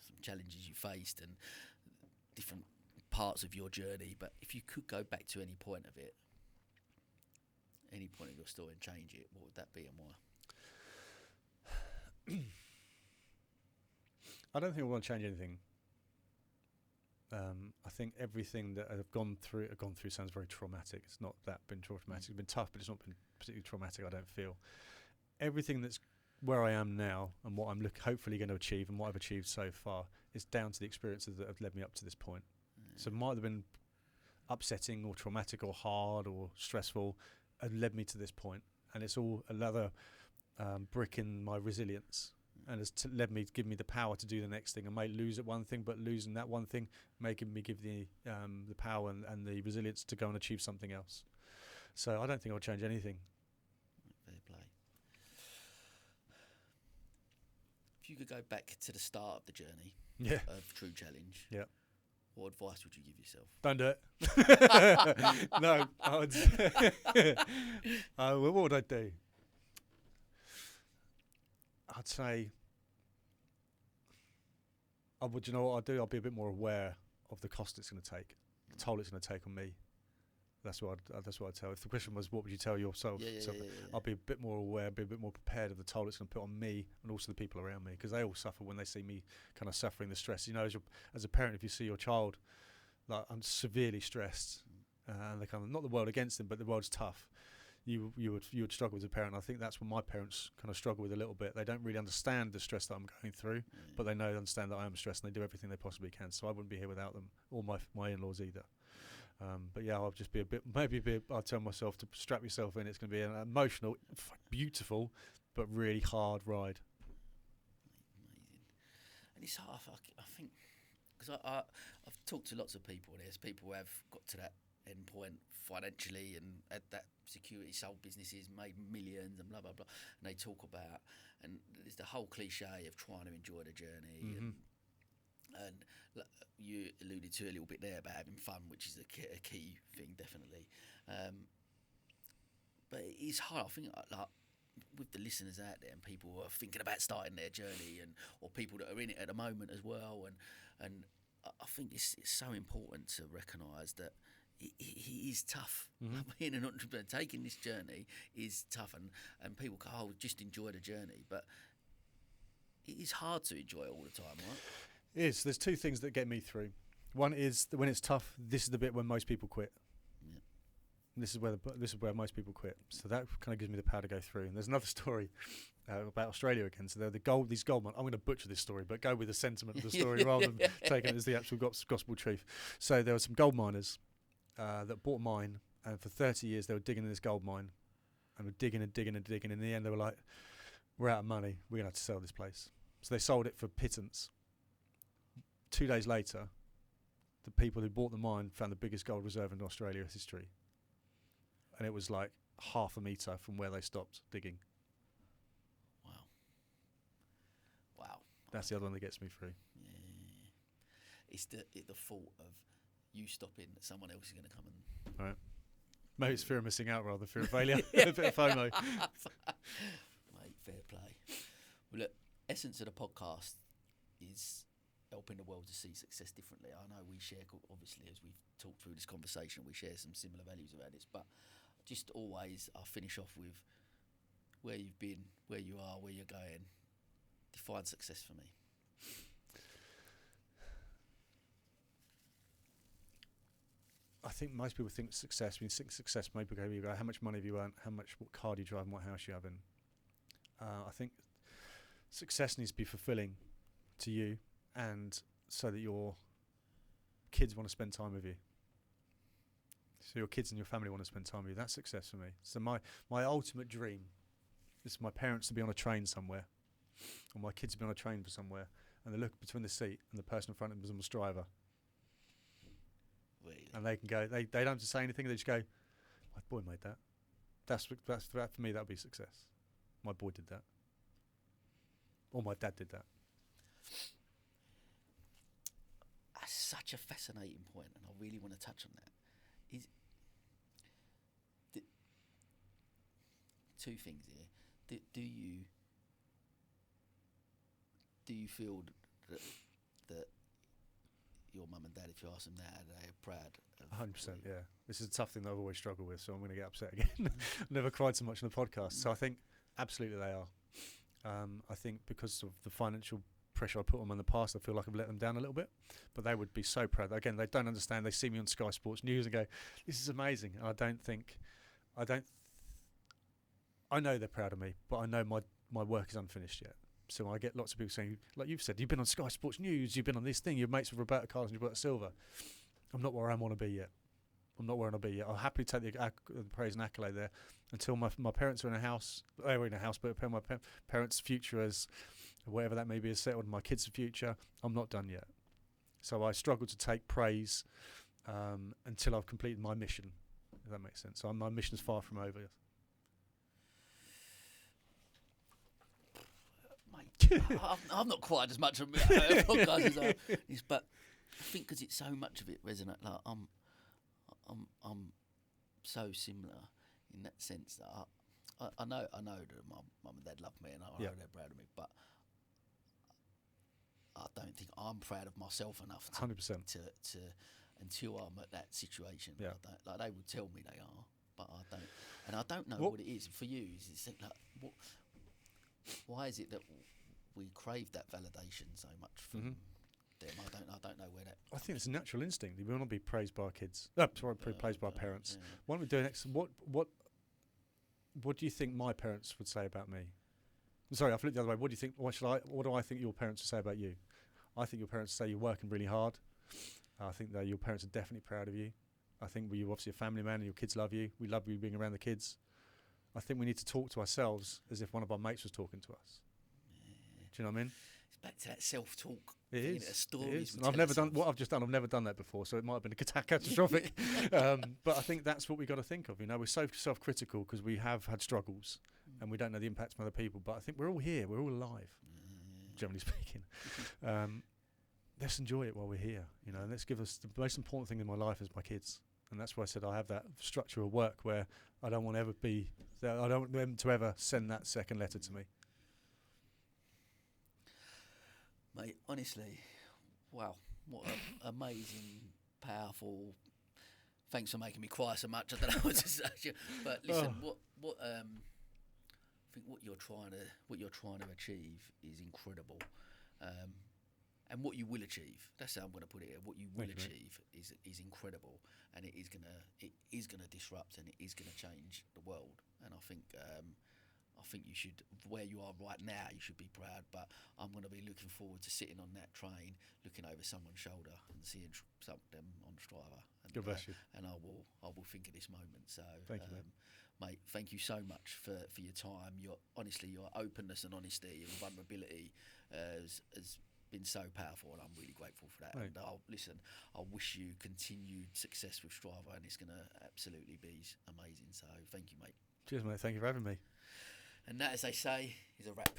some challenges you faced and different parts of your journey, but if you could go back to any point of it, any point of your story and change it, what would that be and why? I don't think I want to change anything. I think everything that I've gone through sounds very traumatic. It's not that been traumatic. It's been tough, but it's not been particularly traumatic, I don't feel. Everything that's where I am now and what I'm hopefully going to achieve and what I've achieved so far is down to the experiences that have led me up to this point. So it might have been upsetting or traumatic or hard or stressful and led me to this point. And it's all another brick in my resilience, and has led me to give me the power to do the next thing. I may lose at one thing, but losing that one thing making me give the power and the resilience to go and achieve something else. So I don't think I'll change anything. Fair play. If you could go back to the start of the journey of True Challenge, what advice would you give yourself? Don't do it. No, I would. What would I do? I'd say, you know what I'd do? I'll be a bit more aware of the cost it's going to take, the toll it's going to take on me. That's what I'd tell. If the question was, what would you tell yourself? I'll be a bit more aware, be a bit more prepared of the toll it's going to put on me and also the people around me, because they all suffer when they see me kind of suffering the stress. You know, as a parent, if you see your child, like, I'm severely stressed, and they kind of, not the world against them, but the world's tough. You would struggle as a parent. I think that's what my parents kind of struggle with a little bit. They don't really understand the stress that I'm going through, but they understand that I am stressed, and they do everything they possibly can. So I wouldn't be here without them, or my in-laws either. But yeah, I'll just be I'll tell myself to strap yourself in. It's going to be an emotional, beautiful, but really hard ride. Amazing. And it's hard, I think, because I've talked to lots of people, and there's people who have got to that end point financially and had that security, sold businesses, made millions and blah, blah, blah. And they talk about, and there's the whole cliche of trying to enjoy the journey. And you alluded to a little bit there about having fun, which is a key thing, definitely. But it's hard, I think, like, with the listeners out there and people who are thinking about starting their journey, or people that are in it at the moment as well. And I think it's so important to recognise that it is tough. Being an entrepreneur, taking this journey is tough, and people go, oh, just enjoy the journey. But it is hard to enjoy it all the time, right? It is. There's two things that get me through. One is that when it's tough, this is the bit when most people quit. Yeah. This is where most people quit. So that kind of gives me the power to go through. And there's another story about Australia again. So they're these gold mines. I'm going to butcher this story, but go with the sentiment of the story rather than taking it as the actual gospel truth. So there were some gold miners that bought a mine, and for 30 years they were digging in this gold mine, and were digging and digging and digging. In the end, they were like, we're out of money. We're going to have to sell this place. So they sold it for pittance. 2 days later, the people who bought the mine found the biggest gold reserve in Australia's history. And it was like half a metre from where they stopped digging. Wow. That's the other one that gets me through. Yeah. It's the thought of you stopping that someone else is going to come and... Right. Maybe it's fear of missing out rather than fear of failure. A bit of FOMO. Mate, fair play. Well, look, essence of the podcast is helping the world to see success differently. I know we share, obviously, as we've talked through this conversation, we share some similar values around this, but just always I'll finish off with where you've been, where you are, where you're going. Define success for me. I think most people think success, when you think success, maybe you go, how much money have you earned, what car do you drive, and what house you have in. I think success needs to be fulfilling to you, and so that your kids want to spend time with you. So your kids and your family want to spend time with you. That's success for me. So my ultimate dream is for my parents to be on a train somewhere, or my kids to be on a train for somewhere, and they look between the seat and the person in front of them is almost driver. Really? And they can go, they don't have to say anything, they just go, my boy made that. That's for me, that would be success. My boy did that. Or my dad did that. That's such a fascinating point, and I really want to touch on that. Two things here. Do you feel that your mum and dad, if you ask them that, they are proud of 100%, yeah. This is a tough thing that I've always struggled with, so I'm going to get upset again. I've never cried so much on the podcast, so I think absolutely they are. I think because of the financial pressure I put on them in the past, I feel like I've let them down a little bit, but they would be so proud. Again, they don't understand. They see me on Sky Sports News and go, this is amazing. And I know they're proud of me, but I know my work is unfinished yet. So I get lots of people saying, like you've said, you've been on Sky Sports News, you've been on this thing, you're mates with Roberto Carlos and Gilberto Silva. I'm not where I want to be yet. I'm not where I'll be yet. I'll happily take the praise and accolade there until my parents are in a house. They were in a house, but my parents' future as whatever that may be is settled. My kids' future, I'm not done yet. So I struggle to take praise until I've completed my mission. If that makes sense. So my mission is far from over. Mate, I'm not quite as much of a podcast as I is, but I think because it's so much of it resonate. Like I'm so similar in that sense that I know that my mum and dad love me and I know they're proud of me, but I don't think I'm proud of myself enough. 100%. To until I'm at that situation. Yeah. I don't, like they would tell me they are, but I don't, and I don't know what it is for you. Is it's like why is it that we crave that validation so much from them? I don't know where that. I think it's a natural instinct. We want to be praised by our kids. Praised by our parents. Yeah. Why don't we do next? What do you think my parents would say about me? Sorry, I flipped the other way. What do you think? What do I think your parents would say about you? I think your parents say you're working really hard. I think that your parents are definitely proud of you. I think you're obviously a family man and your kids love you. We love you being around the kids. I think we need to talk to ourselves as if one of our mates was talking to us. Yeah. Do you know what I mean? It's back to that self-talk. It is. Stories. And I've never done what I've just done. I've never done that before, so it might have been catastrophic. But I think that's what we got to think of. You know, we're so self-critical because we have had struggles and we don't know the impact on other people. But I think we're all here. We're all alive, generally speaking. Let's enjoy it while we're here. You know, and let's give us the most important thing in my life is my kids. And that's why I said I have that structure of work where I don't want to ever be. I don't want them to ever send that second letter to me. Mate, honestly, wow, what an amazing, powerful. Thanks for making me cry so much. I don't know what to say, but listen, what I think what you're trying to achieve is incredible, and what you will achieve. That's how I'm going to put it. What you will achieve is incredible, and it is gonna disrupt and it is gonna change the world. And I think you should, where you are right now, you should be proud. But I'm going to be looking forward to sitting on that train, looking over someone's shoulder and seeing them on Strava. And, God bless you. And I will think of this moment. So, thank you, mate. Thank you so much for your time. Your openness and honesty and vulnerability has been so powerful, and I'm really grateful for that. Right. And I wish you continued success with Strava, and it's going to absolutely be amazing. So, thank you, mate. Cheers, mate. Thank you for having me. And that, as they say, is a wrap.